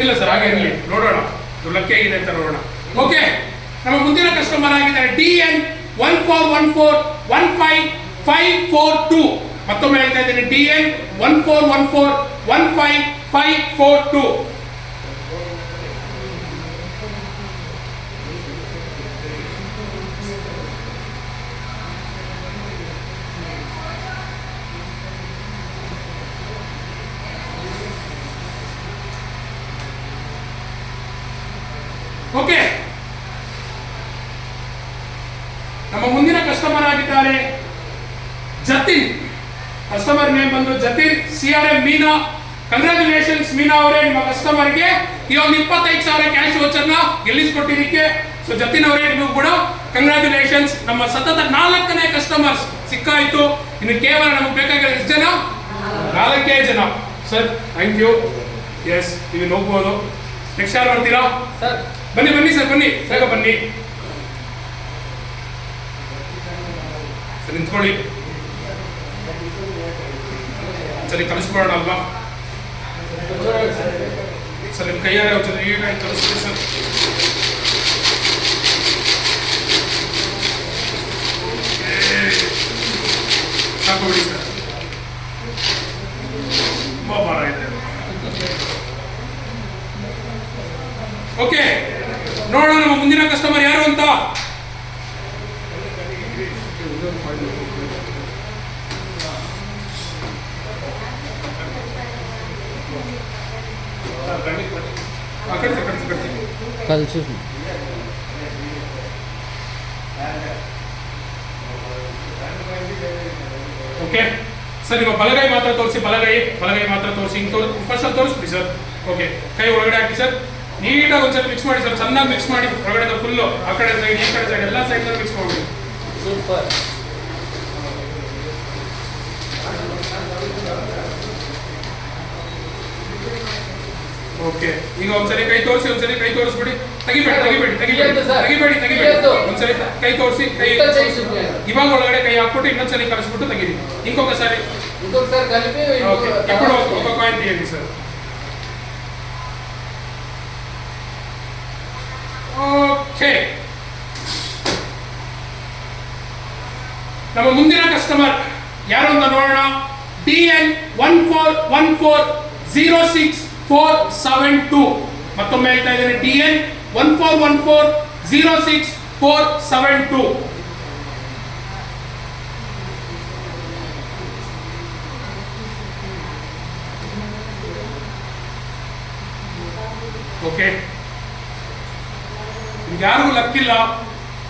ಇಲ್ಲ ಸರ್, ಹಾಗೆ ಇರಲಿ, ನೋಡೋಣ ಲಕ್ಕೆ ಇದೆ ಅಂತ ನೋಡೋಣ. ಓಕೆ, ನಮ್ಮ ಮುಂದಿನ ಕಸ್ಟಮರ್ ಆಗಿದ್ದಾರೆ DN 141415542. ಮತ್ತೊಮ್ಮೆ ಹೇಳ್ತಾ ಇದ್ದೀನಿ, DN 141415542. ಓಕೆ, ನಮ್ಮ ಮುಂದಿನ ಕಸ್ಟಮರ್ ಆಗಿದ್ದಾರೆ ಜತಿನ್. ಕಸ್ಟಮರ್ ನೇಮ್ ಬಂದು ಜತಿನ್, CRM ಮೀನಾ. ಕಂಗ್ರಾಚುಲೇಷನ್ಸ್ ಮೀನಾ ಅವರೇ, ನಿಮ್ಮ ಕಸ್ಟಮರ್ಗೆ ಈ ಒಂದು 25,000 ಕ್ಯಾಶ್ ವೋಚರ್ನ ಗೆಲ್ಲಿಸಿಕೊಟ್ಟಿದ್ದಕ್ಕೆ. ಸೊ ಜತಿನ್ ಅವರೇ, ನಿಮಗೂ ಕೂಡ ಕಂಗ್ರಾಚುಲೇಷನ್ಸ್. ನಮ್ಮ ಸತತ 4ನೇ ಕಸ್ಟಮರ್ಸ್ ಸಿಕ್ಕಾಯ್ತು. ಇನ್ನು ಕೇವಲ ನಮಗೆ ಬೇಕಾಗಿರೋ ಎಷ್ಟು ಜನ? 4 ಜನ ಸರ್. Thank you. ಎಸ್, ನೀವು ಹೋಗ್ಬೋದು. ನೆಕ್ಸ್ಟ್ ಯಾರು ಬರ್ತೀರಾ ಸರ್? ಬನ್ನಿ ಸರ್, ಬನ್ನಿ, ಬೇಗ ಬನ್ನಿ ಸರ್. ನಿಂತ್ಕೊಳ್ಳಿ, ಸರಿ ಕಲಿಸ್ಕೊಳ್ಳೋಣ ಅಲ್ವಾ ಸರ್? ನಿಮ್ಮ ಕೈಯಾರೆ ಒಂದ್ಸರಿ ನೀಟಾಗಿ ಕಲಿಸ್ತೀವಿ ಸರ್. ಸಾಕೋಬಿಡಿ ಸರ್, ತುಂಬಾ ಭಾರ ಇದೆ. ಓಕೆ, ನೋಡೋಣ ನಮ್ಮ ಮುಂದಿನ ಕಸ್ಟಮರ್ ಯಾರು ಅಂತ. ಓಕೆ ಸರ್, ನಿಮ್ಮ ಬಲಗೈ ಮಾತ್ರ ತೋರಿಸಿ, ಬಲಗೈ ಮಾತ್ರ ತೋರಿಸಿ. ಹಿಂಗೆ ಫಸ್ಟ್ ತೋರಿಸ್ಬಿಡಿ ಸರ್. ಓಕೆ, ಕೈ ಒಳಗಡೆ ಹಾಕಿ ಸರ್. ನೀಟಾಗಿ ಒಂದ್ಸಲ ಮಿಕ್ಸ್ ಮಾಡಿ ಸರ್, ಚೆನ್ನಾಗಿ ಮಿಕ್ಸ್ ಮಾಡಿ. ಹೊರಗಡೆ ಫುಲ್ಲು, ಆ ಕಡೆ ಸೈಡ್, ಈ ಕಡೆ ಸೈಡ್, ಎಲ್ಲ ಸೈಡ್ ಮಿಕ್ಸ್ ಮಾಡಿ. ಸೂಪರ್. ಓಕೆ, ಈಗ ಒಂದ್ಸರಿ ಕೈ ತೋರಿಸಿ, ತೆಗಿಬೇಡಿ. ಒಂದ್ಸರಿ ಕೈ ತೋರಿಸಿ, ಇವಾಗ ಒಳಗಡೆ ಕೈ ಹಾಕ್ಬಿಟ್ಟು ಇನ್ನೊಂದ್ಸರಿ ಕಲಿಸ್ಬಿಟ್ಟು ತೆಗೀರಿ. ಇಂకొక ಸರಿ ಓಕೆ, ఇప్పుడు ఒక ಕಾಯಿನ್ తీయండి ಸರ್. ಓಕೆ, ನಮ್ಮ ಮುಂದಿನ ಕಸ್ಟಮರ್ ಯಾರು ಅಂತ ನೋಡೋಣ. DN 141406472. ಮತ್ತೊಮ್ಮೆ ಹೇಳ್ತಾ ಇದ್ದೇನೆ, DN 141406472. ಓಕೆ, ಯಾರಿಗೂ ಲಕ್ಕಿಲ್ಲ.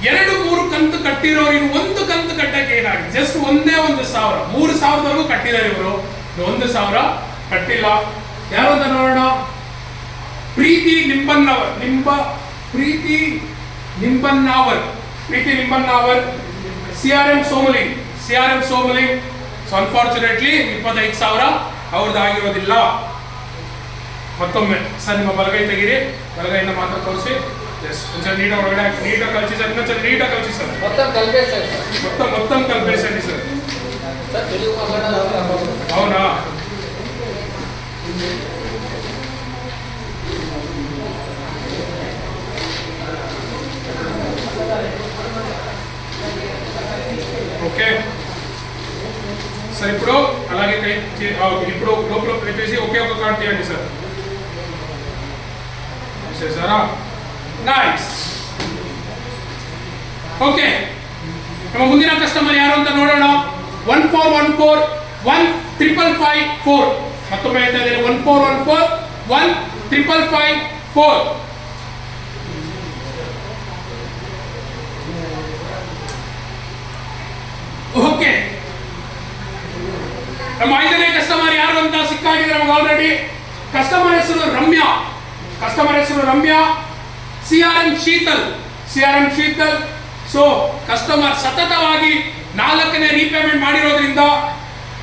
2-3 ಕಂತು ಕಟ್ಟಿರೋರು ಇನ್ನು ಒಂದು ಕಂತು ಕಟ್ಟಕ್ಕೆ ಏನಾಗಿದೆ? ಜಸ್ಟ್ ಒಂದೇ 1,000, 3,000ವರೆಗೂ ಕಟ್ಟಿದ್ದಾರೆ ಇವರು. 1,000 ಕಟ್ಟಿಲ್ಲ. ಯಾರು ಅಂತ ನೋಡೋಣ. ಪ್ರೀತಿ ನಿಂಬನ್ನಾವರ್, CRM ಸೋಮಲಿಂಗ್. ಸೊ ಅನ್ಫಾರ್ಚುನೇಟ್ಲಿ 25,000 ಅವ್ರದ್ದು ಆಗಿರೋದಿಲ್ಲ. ಮತ್ತೊಮ್ಮೆ ಸರ್, ನಿಮ್ಮ ಬಲಗೈ ತೆಗೀರಿ, ಬಲಗೈಯಿಂದ ಮಾತ್ರ ತೋರಿಸಿ. ಎಸ್, ಒಂದ್ಸಲ ನೀಟಾಗಿ ಒಳಗಡೆ ಹಾಕಿ, ನೀಟಾಗಿ ಕಲಿಸಿ ಸರ್. ಇನ್ನೊಂದ್ಸಲ ನೀಟಾಗಿ ಕಲಿಸಿ ಸರ್. ಮೊತ್ತಂ ಕಲ್ಪೇಸಂడి ಸರ್. అవునా? ఓకే సార్, ఇప్పుడు అలాగే ఇప్పుడు లోపల పెట్టేసి ఒకే ఒక కార్డ్ తీయండి సార్. చేశారా? నైస్. ఓకే, ನಮ್ಮ ಮುಂದಿನ ಕಸ್ಟಮರ್ ಯಾರು ಅಂತ ನೋಡೋಣ. 141415554. ಮತ್ತೊಮ್ಮೆ ಹೇಳ್ತಾ ಇದ್ದೇನೆ, 141415554. ಓಕೆ, ನಮ್ಮ 5ನೇ ಕಸ್ಟಮರ್ ಯಾರು ಅಂತ ಸಿಕ್ಕಾಗಿದೆ ನಮಗೆ ಆಲ್ರೆಡಿ. ಕಸ್ಟಮರ್ ಹೆಸರು ರಮ್ಯಾ. ಕಸ್ಟಮರ್ ಹೆಸರು Ramya, CRM Sheetal. So customer ಸತತವಾಗಿ 4ನೇ ರೀಪೇಮೆಂಟ್ ಮಾಡಿರೋದ್ರಿಂದ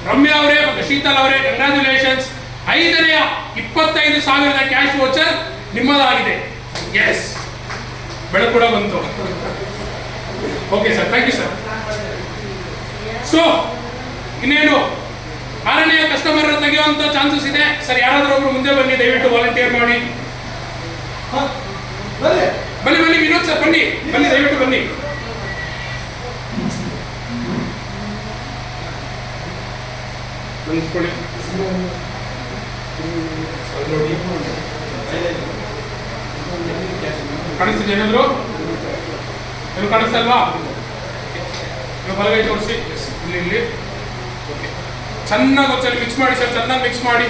ರಮ್ಯಾ ಅವರೇ ಮತ್ತು ಶೀತಲ್ ಅವರೇ ಕಂಗ್ರಾಚ್ಯುಲೇಷನ್ಸ್. 5ನೇ 25,000 ಕ್ಯಾಶ್ ವೋಚರ್ ನಿಮ್ಮದಾಗಿದೆ. ಎಸ್, ಬೆಳಕು ಕೂಡ ಬಂತು. Okay sir, thank you sir. So ಇನ್ನೇನು 6ನೇ ಕಸ್ಟಮರ್ ತೆಗೆಯುವಂತ ಚಾನ್ಸಸ್ ಇದೆ ಸರ್. ಯಾರಾದ್ರೂ ಒಬ್ರು ಮುಂದೆ ಬನ್ನಿ, ದಯವಿಟ್ಟು ವಾಲಂಟಿಯರ್ ಮಾಡಿ. ಬನ್ನಿ ವಿನೋದ್ ಸರ್, ಬನ್ನಿ ದಯವಿಟ್ಟು ಬನ್ನಿ. ನೋಡಿ ಕಾಣಿಸ್ತಿದೆ ಏನಾದ್ರು? ನೀವು ಕಾಣಿಸ್ತಾ ಇಲ್ವಾ? ನೀವು ಬಲಗೈ ತೋರಿಸಿ. ಇಲ್ಲಿ ಓಕೆ, ಚೆನ್ನಾಗಿ ಒಂದ್ಸಲ ಮಿಕ್ಸ್ ಮಾಡಿ ಸರ್, ಚೆನ್ನಾಗಿ ಮಿಕ್ಸ್ ಮಾಡಿ.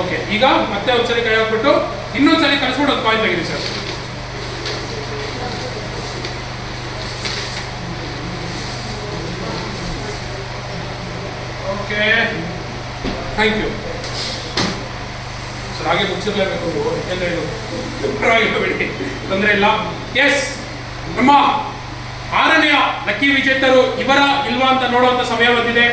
ಓಕೆ, ಈಗ ಮತ್ತೆ ಒಂದ್ಸಲಿ ಕೈ ಹಾಕ್ಬಿಟ್ಟು ಇನ್ನೊಂದ್ಸಲಿ ಕಲಿಸ್ಬಿಟ್ಟು ಒಂದು ಕಾಯಿನ್ ತೆಗೀರಿ sir. Okay, thank you sir. ಹಾಗೆ ಮುಗಿಸಿರ್ಲೇಬೇಕು, ಯಾಕೆಂದ್ರೆ ಬಿಡಿ, ತೊಂದರೆ ಇಲ್ಲ. ಎಸ್, ನಮ್ಮ 6ನೇ ಲಕ್ಕಿ ವಿಜೇತರು ಇವರ ಇಲ್ವಾ ಅಂತ ನೋಡುವಂತ ಸಮಯ ಬಂದಿದೆ.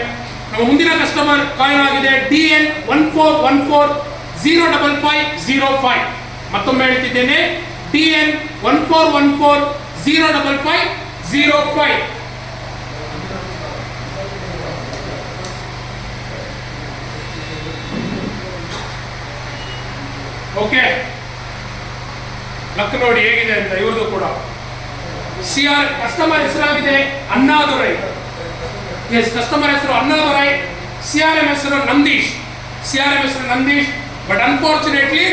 ನಮ್ಮ ಮುಂದಿನ ಕಸ್ಟಮರ್ ಕಾಯಿನ್ ಆಗಿದೆ DN 14140505. ಮತ್ತೊಮ್ಮೆ ಹೇಳ್ತಿದ್ದೇನೆ, DN 14140505. ಓಕೆ, ಲಕ್ ನೋಡಿ ಹೇಗಿದೆ ಅಂತ ಇವ್ರದ್ದು ಕೂಡ. ಕಸ್ಟಮರ್ ಹೆಸರಾಗಿದೆ ಅಣ್ಣಾದುರೈ. ಎಸ್, ಕಸ್ಟಮರ್ ಹೆಸರು ಅಣ್ಣಾದುರೈ. CRM ಹೆಸರು ನಂದೀಶ್. ಬಟ್ ಅನ್ಫಾರ್ಚುನೇಟ್ಲಿ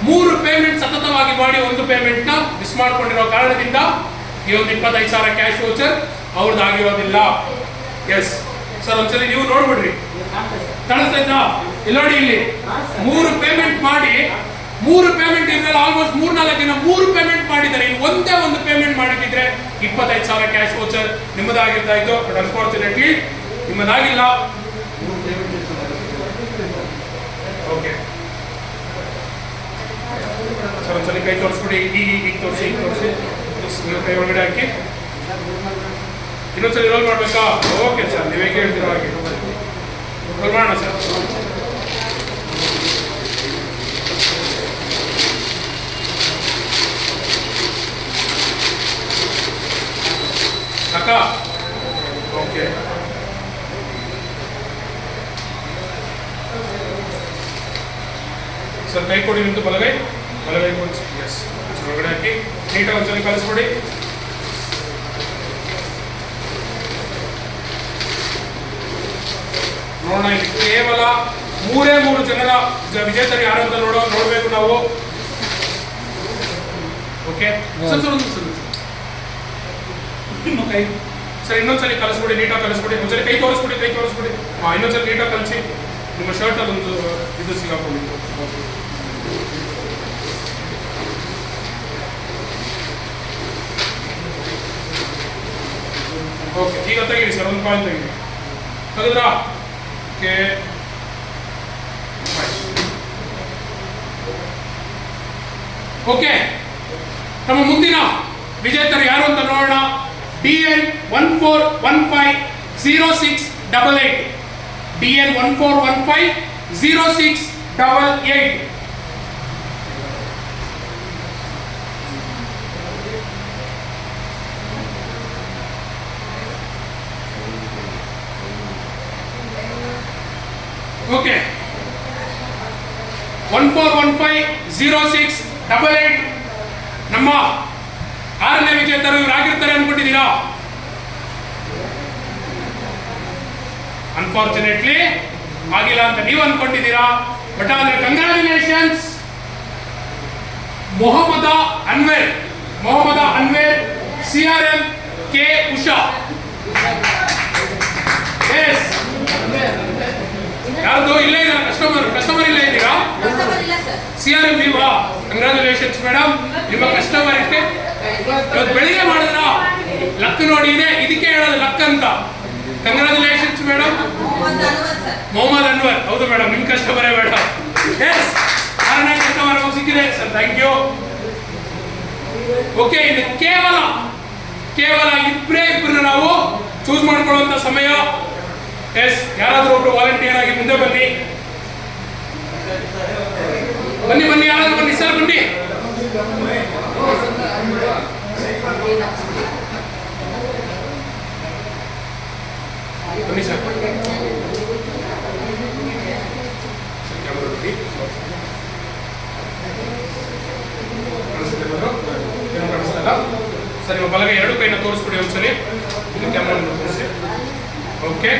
3 ಪೇಮೆಂಟ್ ಸತತವಾಗಿ ಮಾಡಿ 1 ಪೇಮೆಂಟ್ ನ ಮಿಸ್ ಮಾಡ್ಕೊಂಡಿರೋ ಕಾರಣದಿಂದ ಈ ಒಂದು 25,000 ಕ್ಯಾಶ್ ವೋಚರ್ ಅವ್ರದ್ದು ಆಗಿರೋದಿಲ್ಲ. ಎಸ್ ಸರ್, ಒಂದ್ಸಲಿ ನೀವು ನೋಡ್ಬಿಡ್ರಿ, ಕಾಣಿಸ್ತಾ ಇದ್ದ? ಇಲ್ಲಿ ನೋಡಿ, ಇಲ್ಲಿ 3 ಪೇಮೆಂಟ್ ಮಾಡಿ, 3 ಪೇಮೆಂಟ್ ಇರಲ್ಲ, ಆಲ್ಮೋಸ್ಟ್ 3-4 ದಿನ 3 ಪೇಮೆಂಟ್ ಮಾಡಿದ್ದಾರೆ. ಇನ್ನು ಒಂದೇ ಒಂದು ಪೇಮೆಂಟ್ ಮಾಡಿದ್ರೆ 25,000 ಕ್ಯಾಶ್ ವೋಚರ್ ನಿಮ್ಮದಾಗಿರ್ತಾ ಇತ್ತು. ಬಟ್ ಅನ್ಫಾರ್ಚುನೇಟ್ಲಿ ನಿಮ್ಮದಾಗಿಲ್ಲ. ಓಕೆ ಸರ್, ಒಂದ್ಸಲಿ ಕೈ ತೋರಿಸ್ಬಿಡಿ. ಈಗ ತೋರಿಸಿ, ನೀವು ಕೈ ಒಳಗಡೆ ಹಾಕಿ ಇನ್ನೊಂದ್ಸಲಿ ರೋಲ್ ಮಾಡ್ಬೇಕಾ? ಓಕೆ ಸರ್, ನೀವು ಹೇಗೆ ಹೇಳ್ತೀರೋ ಹಾಗೆ ರೋಲ್ ಮಾಡೋಣ ಸರ್. ಸಾಕಾ? ಓಕೆ, ಸರ್ ಕೈ ಕೊಡಿ, ನಿಂತು ಬಲಗೈ ಕೊಡಿ. ಎಸ್, ಹೊರಗಡೆ ಹಾಕಿ ನೀಟಾಗಿ ಒಂದ್ಸಲಿ ಕಲಿಸ್ಬಿಡಿ. ನೋಡೋಣ, ಇಲ್ಲಿ ಕೇವಲ 3 ಜನರ ವಿಜೇತರು ಯಾರು ಅಂತ ನೋಡಬೇಕು ನಾವು. ಓಕೆ ಸರ್, ಕೈ ಸರ್ ಇನ್ನೊಂದ್ಸಲಿ ಕಲಿಸ್ಬಿಡಿ, ನೀಟಾಗಿ ಕಲಿಸ್ಬಿಡಿ. ಒಂದ್ಸಲಿ ಕೈ ತೋರಿಸ್ಬಿಡಿ. ಇನ್ನೊಂದ್ಸಲಿ ನೀಟಾಗಿ ಕಲಿಸಿ. ನಿಮ್ಮ ಶರ್ಟ್ ಅಲ್ಲಿ ಒಂದು ಇದು ಸಿಗಾಕೊಂಡಿತ್ತು. ಓಕೆ, ಈಗ ತೆಗೀರಿ ಸರ್, ಒಂದು ಕಾಯಿನ್ ತೆಗೀರಿ. ತೆಗೆದ್ರಾ? ಓಕೆ, ಓಕೆ, ನಮ್ಮ ಮುಂದಿನ ವಿಜೇತರು ಯಾರು ಅಂತ ನೋಡೋಣ. DN 14150688. DN 14150688. ಓಕೆ, 14150688 ನಮ್ಮ 6ನೇ ವಿಜೇತರು ಇವರಾಗಿರ್ತಾರೆ ಅನ್ಕೊಂಡಿದ್ದೀರಾ? ಅನ್ಫಾರ್ಚುನೇಟ್ಲಿ ಆಗಿಲ್ಲ ಅಂತ ನೀವು ಅನ್ಕೊಂಡಿದ್ದೀರಾ. ಬಟ್ ಆದ್ರೆ congratulations, Mohammed Anwar, CRM K Usha. Yes ಯಾರ್ದು ಇಲ್ಲೇ ಇದ್ದಾರೆ ಕಸ್ಟಮರ್ ಇಲ್ಲೇ ಇದ್ದೀರಾ? CRM ನೀವಾ? ಕಂಗ್ರಾಚುಲೇಷನ್ಸ್ ಮೇಡಮ್, ನಿಮ್ಮ ಕಸ್ಟಮರ್ ಇಷ್ಟೇ ಇವತ್ತು ಬೆಳಿಗ್ಗೆ ಮಾಡಿದ್ರ ಲಕ್ ನೋಡಿ ಇದೆ, ಇದಕ್ಕೆ ಹೇಳೋದು ಲಕ್ ಅಂತ. Congratulations madam. ಮೊಹಮ್ಮದ್ ಅನ್ವರ್, ಹೌದು ಮೇಡಮ್, ನಿಮ್ ಕಸ್ಟಮರೇ ಮೇಡಮ್. ಎಸ್, 6ನೇ ಕಸ್ಟಮರ್ ಸಿಕ್ಕಿದೆ ಸರ್, ಥ್ಯಾಂಕ್ ಯು. ಓಕೆ, ಇದು ಕೇವಲ ಇಬ್ಬರನ್ನ ನಾವು ಚೂಸ್ ಮಾಡ್ಕೊಳ್ಳುವಂತ ಸಮಯ. ಎಸ್, ಯಾರಾದ್ರೂ ಒಬ್ರು ವಾಲಂಟಿಯರ್ ಆಗಿ ಮುಂದೆ ಬನ್ನಿ, ಯಾರಾದ್ರೂ ಬನ್ನಿ ಸರ್, ಬನ್ನಿ ಸರ್. ಸರ್, ನಿಮ್ಮ ಬಲಗೈ ಎರಡು ಕೈನ ತೋರಿಸ್ಬಿಡಿ ಒಂದ್ಸರಿ, ಇಲ್ಲಿ ಕ್ಯಾಮ್ರಾ ತೋರಿಸಿ. ಓಕೆ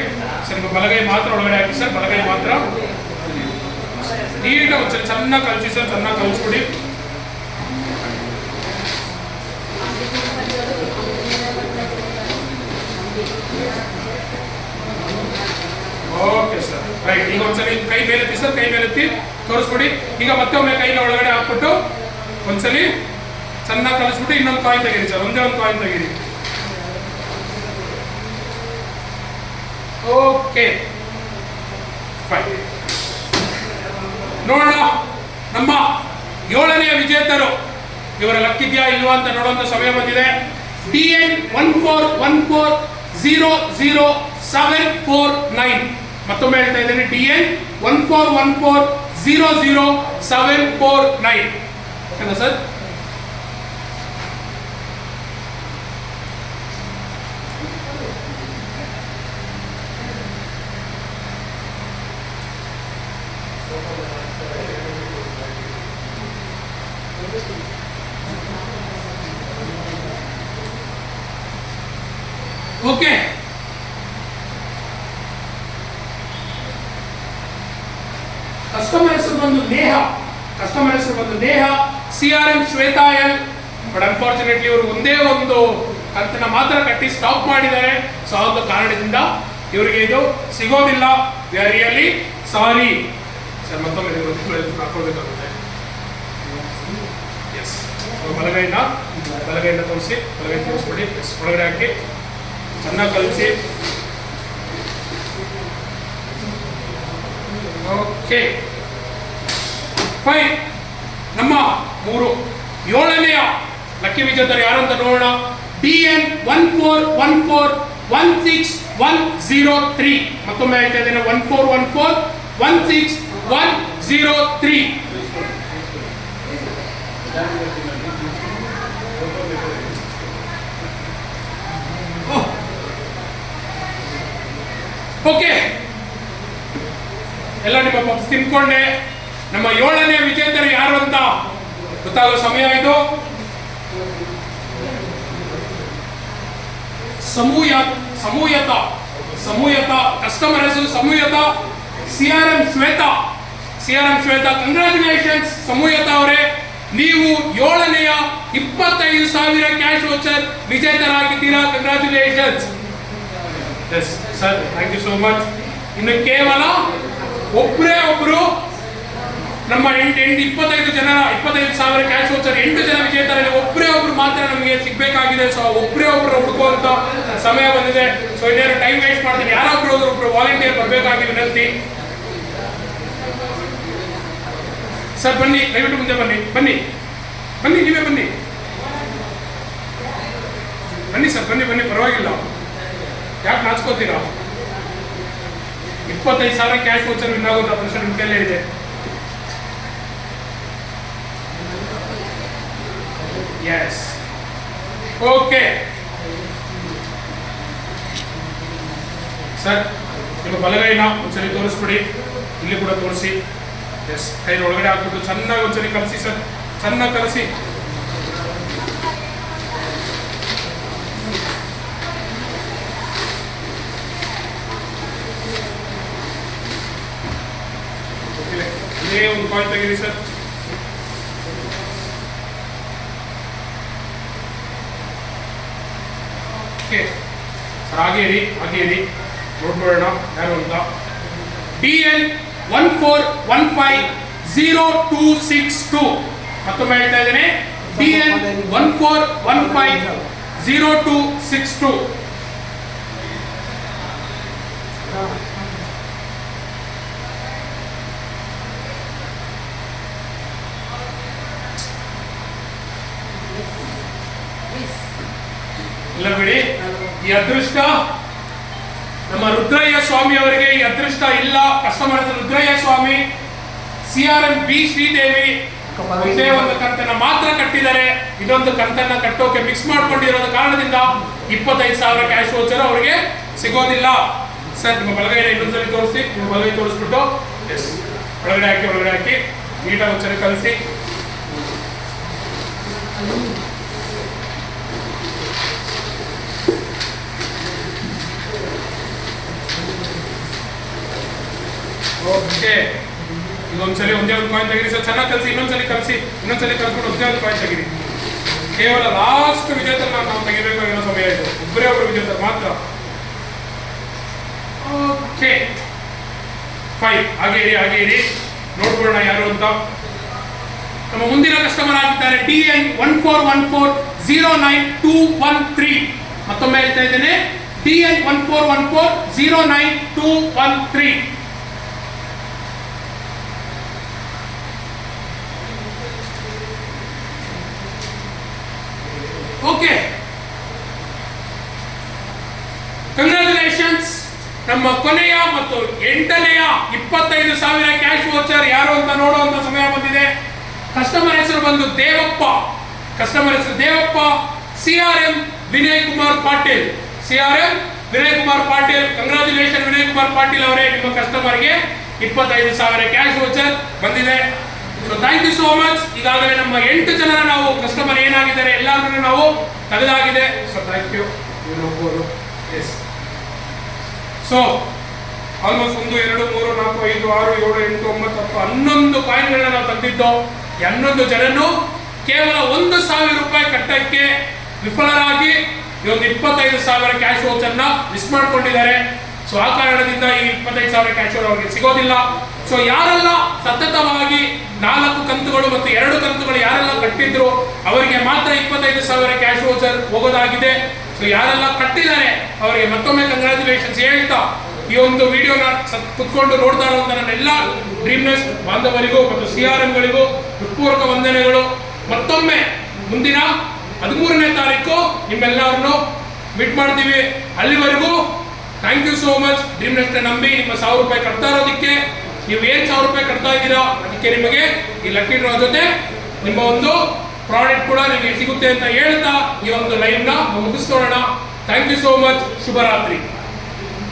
ಸರ್, ನಿಮ್ಮ ಬಲಗೈ ಮಾತ್ರ ಒಳಗಡೆ ಹಾಕಿ ಸರ್, ಬಲಗೈ ಮಾತ್ರ ನೀಟಾಗಿ ಒಂದ್ಸರಿ ಚೆನ್ನಾಗಿ ಕಲಿಸಿ ಸರ್, ಚೆನ್ನಾಗಿ ಕಲಿಸ್ಬಿಡಿ. Okay sir, right. ಈಗ ಒಂದ್ಸಲಿ ಕೈ ಮೇಲೆತ್ತಿ ಸರ್, ಕೈ ಮೇಲೆತ್ತಿ ತೋರಿಸ್ಬಿಡಿ. ಈಗ ಮತ್ತೊಮ್ಮೆ ಕೈನ ಒಳಗಡೆ ಹಾಕ್ಬಿಟ್ಟು ಒಂದ್ಸಲಿ ಚೆನ್ನಾಗಿ ಕಲಿಸ್ಬಿಟ್ಟು ಇನ್ನೊಂದು ಕಾಯಿನ್ ತೆಗೀರಿ ಸರ್, ಒಂದೇ ಒಂದು ಕಾಯಿನ್ ತೆಗೀರಿ. Okay fine. ನೋಡೋಣ ನಮ್ಮ 7ನೇ ವಿಜೇತರು, ಇವರ ಲಕ್ಕಿದ್ಯಾ ಇಲ್ವಾ ಅಂತ ನೋಡುವಂತ ಸಮಯ ಬಂದಿದೆ. DN 141400749. ಮತ್ತೊಮ್ಮೆ ಹೇಳ್ತಾ ಇದ್ದೇನೆ, DN 141400749 ಓಕೆನಾ ಸರ್? ಓಕೆ, ಕಸ್ಟಮರ್ ಹೆಸರು ಬಂದು Neha, CRM Shweta L. But unfortunately ಇವರು ಒಂದೇ ಒಂದು ಕಂತನ್ನ ಮಾತ್ರ ಕಟ್ಟಿ ಸ್ಟಾಪ್ ಮಾಡಿದ್ದಾರೆ. ಸೊ ಆ ಒಂದು ಕಾರಣದಿಂದ ಇವರಿಗೆ ಇದು ಸಿಗೋದಿಲ್ಲ. We are really sorry sir. ಮತ್ತೊಮ್ಮೆ ಹಾಕೊಳ್ಬೇಕಾಗುತ್ತೆ. ಎಸ್, ಬಲಗೈನ ತೋರಿಸಿ, ಬಲಗೈ ತೋರಿಸ್ಬಿಡಿ. ಎಸ್, ಒಳಗಡೆ ಹಾಕಿ ಚೆನ್ನಾಗಿ ಕಲಿಸಿ. Okay fine. ನಮ್ಮ 7ನೇ ಲಕ್ಕಿ ವಿಜೇತರು ಯಾರಂತ ನೋಡೋಣ. DN 141416103. ಮತ್ತೊಮ್ಮೆ ಹೇಳ್ತಾ ಇದ್ದೇನೆ, 141416103. ಓಕೆ, ಎಲ್ಲ ನಿಮ್ಮ ಪಪ್ಸ್ ತಿನ್ಕೊಂಡೆ ನಮ್ಮ 7ನೇ ವಿಜೇತರು ಯಾರು ಅಂತ ಗೊತ್ತಾಗೋ ಸಮಯ ಇದು. ಸಮೂಯತ ಕಸ್ಟಮರ್ ಹೆಸರು ಸಮೂಯತ. CRM ಶ್ವೇತಾ. ಕಂಗ್ರಾಚುಲೇಷನ್ಸ್ ಸಮೂಯತ ಅವರೇ, ನೀವು 7ನೇ 25,000 ಕ್ಯಾಶ್ ವೋಚರ್ ವಿಜೇತರಾಗಿದ್ದೀರಾ. Congratulations. Yes sir, thank you so much. ಇನ್ನು ಕೇವಲ ಒಬ್ರು ನಮ್ಮ 25,000 ಕ್ಯಾಶ್ ವೋಚರ್ 8 ಜನ ವಿಜೇತರಲ್ಲಿ ಒಬ್ರು ಮಾತ್ರ ನಮಗೆ ಸಿಗ್ಬೇಕಾಗಿದೆ. ಸೊ ಒಬ್ರು ಹುಡುಕುವಂತ ಸಮಯ ಬಂದಿದೆ. ಸೊ ಇನ್ನೇನು ಟೈಮ್ ವೇಸ್ಟ್ ಮಾಡ್ತೀನಿ, ಒಬ್ರು ವಾಲಂಟಿಯರ್ ಬರಬೇಕಾಗಿ ವಿನಂತಿ. ಸರ್ ಬನ್ನಿ, ದಯವಿಟ್ಟು ಮುಂದೆ ಬನ್ನಿ, ನೀವೇ ಬನ್ನಿ ಸರ್, ಬನ್ನಿ, ಪರವಾಗಿಲ್ಲ, ಯಾಕೆ ನಾಚ್ಕೋತೀರಾ? 25,000 ಕ್ಯಾಶ್ ವೋಚರ್ ವಿನ್ ಆಗೋದು ಅದೃಷ್ಟ ನಿಮ್ಮ ಕೈಲೇ ಇದೆ. ಎಸ್, ಓಕೆ ಸರ್, ನಿಮ್ಮ ಬಲಗೈನ ಒಂದ್ಸರಿ ತೋರಿಸ್ಬಿಡಿ, ಇಲ್ಲಿ ಕೂಡ ತೋರಿಸಿ. ಎಸ್, ಕೈ ಒಳಗಡೆ ಹಾಕ್ಬಿಟ್ಟು ಚೆನ್ನಾಗಿ ಒಂದ್ಸರಿ ಕಲಿಸಿ ಸರ್, ಚೆನ್ನಾಗಿ ಕಲಿಸಿ. ಒಂದು ಕಾಯಿನ್ ತೆಗೀರಿ ಸರ್. ಓಕೆ ಹಾಗೇರಿ ನೋಡ್ಕೊಳ್ಳೋಣ ಯಾರು ಅಂತ. DN 14150262. ಮತ್ತೊಮ್ಮೆ ಹೇಳ್ತಾ ಇದ್ದೇನೆ, DN 14150262. ಇಲ್ಲ ಬಿಡಿ, ಈ ಅದೃಷ್ಟ ನಮ್ಮ ರುದ್ರಯ್ಯ ಸ್ವಾಮಿ ಅವರಿಗೆ ಈ ಅದೃಷ್ಟ ಇಲ್ಲ. ಕಸ್ಟಮರ್ ಹೆಸರು ರುದ್ರಯ್ಯ ಸ್ವಾಮಿ, CRM B ಶ್ರೀದೇವಿ. ಒಂದೇ ಒಂದು ಕಂತನ್ನ ಮಾತ್ರ ಕಟ್ಟಿದ್ದಾರೆ, ಇನ್ನೊಂದು ಕಂತನ್ನ ಕಟ್ಟೋಕೆ ಮಿಕ್ಸ್ ಮಾಡ್ಕೊಂಡಿರೋದ ಕಾರಣದಿಂದ 25,000 ಕ್ಯಾಶ್ ವೋಚರ್ ಅವರಿಗೆ ಸಿಗೋದಿಲ್ಲ. ಸರ್ ನಿಮ್ಮ ಬಲಗೈನ ಇನ್ನೊಂದ್ಸಲಿ ತೋರಿಸಿ, ನಿಮ್ಮ ಬಲಗೈ ತೋರಿಸ್ಬಿಟ್ಟು ಎಸ್ ಒಳಗಡೆ ಹಾಕಿ ನೀಟಾಗಿ ಒಂದ್ಸರಿ ಕಲಿಸಿ. ಓಕೆ, ಇದೊಂದ್ಸಲಿ ಒಂದೇ ಒಂದು ಪಾಯಿಂಟ್ ತೆಗಿರಿ ಸರ್, ಚೆನ್ನಾಗಿ ಕಲಿಸಿ. ಇನ್ನೊಂದ್ಸಲಿ ಕಲಿಸ್ಬಿಟ್ಟು ಒಂದೇ ಒಂದು ಪಾಯಿಂಟ್ ತೆಗಿರಿ. ಕೇವಲ ಲಾಸ್ಟ್ ವಿಜೇತನ ನಾವು ತೆಗಿಬೇಕಾಗಿರೋ ಸಮಯ ಇದು, ಒಬ್ಬರೇ ಒಬ್ಬರು ವಿಜೇತ ಮಾತ್ರ. ಓಕೆ ಫೈನ್, ಹಾಗೆ ಇರಿ ನೋಡ್ಕೊಳ್ಳೋಣ ಯಾರು ಅಂತ. ನಮ್ಮ ಮುಂದಿನ ಕಸ್ಟಮರ್ ಆಗಿದ್ದಾರೆ DN 1414092213. ಮತ್ತೊಮ್ಮೆ ಹೇಳ್ತಾ ಇದ್ದೇನೆ, DN 1414092213. Okay, congratulations. ನಮ್ಮ ಕೊನೆಯ ಮತ್ತು 8ನೆಯ 25,000 ಕ್ಯಾಶ್ ವೋಚರ್ ಯಾರು ಅಂತ ನೋಡುವಂತ ಸಮಯ ಬಂದಿದೆ. ಕಸ್ಟಮರ್ ಹೆಸರು ಬಂದು ದೇವಪ್ಪ. CRM ವಿನಯ್ ಕುಮಾರ್ ಪಾಟೀಲ್. ಕಂಗ್ರಾಚುಲೇಷನ್ ವಿನಯ್ ಕುಮಾರ್ ಪಾಟೀಲ್ ಅವರೇ, ನಿಮ್ಮ ಕಸ್ಟಮರ್ಗೆ 25,000 ಕ್ಯಾಶ್ ವೋಚರ್ ಬಂದಿದೆ. So thank you so much. ಈಗಾಗಲೇ ನಮ್ಮ 8 ಜನರ ನಾವು ಕಸ್ಟಮರ್ ಏನಾಗಿದ್ದಾರೆ ಎಲ್ಲರೂ ನಾವು ತೆಗೆದಾಗಿದೆ. So thank you. Yes, so almost 1 2 3 4 5 6 7 8 9 10 11 ಕಾಯಿನ್ಗಳನ್ನ ನಾವು ತಂದಿದ್ದು. 11 ಜನನು ಕೇವಲ 1,000 ರೂಪಾಯಿ ಕಟ್ಟಕ್ಕೆ ವಿಫಲರಾಗಿ ಈ ಒಂದು 25,000 ಕ್ಯಾಶ್ ವೋಚರ್ನ ಮಿಸ್ ಮಾಡ್ಕೊಂಡಿದ್ದಾರೆ. ಸೊ ಆ ಕಾರಣದಿಂದ ಈ 25,000 ಕ್ಯಾಶ್ ಅವರಿಗೆ ಸಿಗೋದಿಲ್ಲ. ಸೊ ಯಾರೆಲ್ಲ ಸತತವಾಗಿ 4 ಕಂತುಗಳು ಮತ್ತು 2 ಕಂತುಗಳು ಯಾರೆಲ್ಲ ಕಟ್ಟಿದ್ರು ಅವರಿಗೆ ಮಾತ್ರ 25,000 ಕ್ಯಾಶ್ ವೋಚರ್ ಹೋಗೋದಾಗಿದೆ. ಸೊ ಯಾರೆಲ್ಲ ಕಟ್ಟಿದ್ದಾರೆ ಅವರಿಗೆ ಮತ್ತೊಮ್ಮೆ ಕಂಗ್ರಾಚುಲೇಷನ್ಸ್ ಹೇಳ್ತಾ, ಈ ಒಂದು ವಿಡಿಯೋನ ಕುತ್ಕೊಂಡು ನೋಡ್ತಾ ಇರುವಂತ ನನ್ನ ಎಲ್ಲ ಡ್ರೀಮ್ ನೆಸ್ಟ್ ಬಾಂಧವರಿಗೂ ಮತ್ತು CRMಗಳಿಗೂ ಹೃತ್ಪೂರ್ವಕ ವಂದನೆಗಳು. ಮತ್ತೊಮ್ಮೆ ಮುಂದಿನ 13ನೇ ತಾರೀಕು ನಿಮ್ಮೆಲ್ಲರನ್ನು ಮೀಟ್ ಮಾಡ್ತೀವಿ. ಅಲ್ಲಿವರೆಗೂ thank you so much. Dream Nest ನಂಬಿ ನಿಮ್ಮ 1,000 ರೂಪಾಯಿ ಕಟ್ತಾ ಇರೋದಕ್ಕೆ, ನೀವು ಏನು 1,000 ರೂಪಾಯಿ ಕಟ್ತಾ ಇದ್ದೀರಾ ಅದಕ್ಕೆ ನಿಮಗೆ ಈ ಲಕ್ಕಿ ಡ್ರಾ ಜೊತೆ ನಿಮ್ಮ ಒಂದು ಪ್ರಾಡಕ್ಟ್ ಕೂಡ ನಿಮಗೆ ಸಿಗುತ್ತೆ ಅಂತ ಹೇಳ್ತಾ ಈ ಒಂದು ಲೈವ್ನ ಮುಗಿಸ್ಕೊಳ್ಳೋಣ. Thank you so much. ಶುಭರಾತ್ರಿ.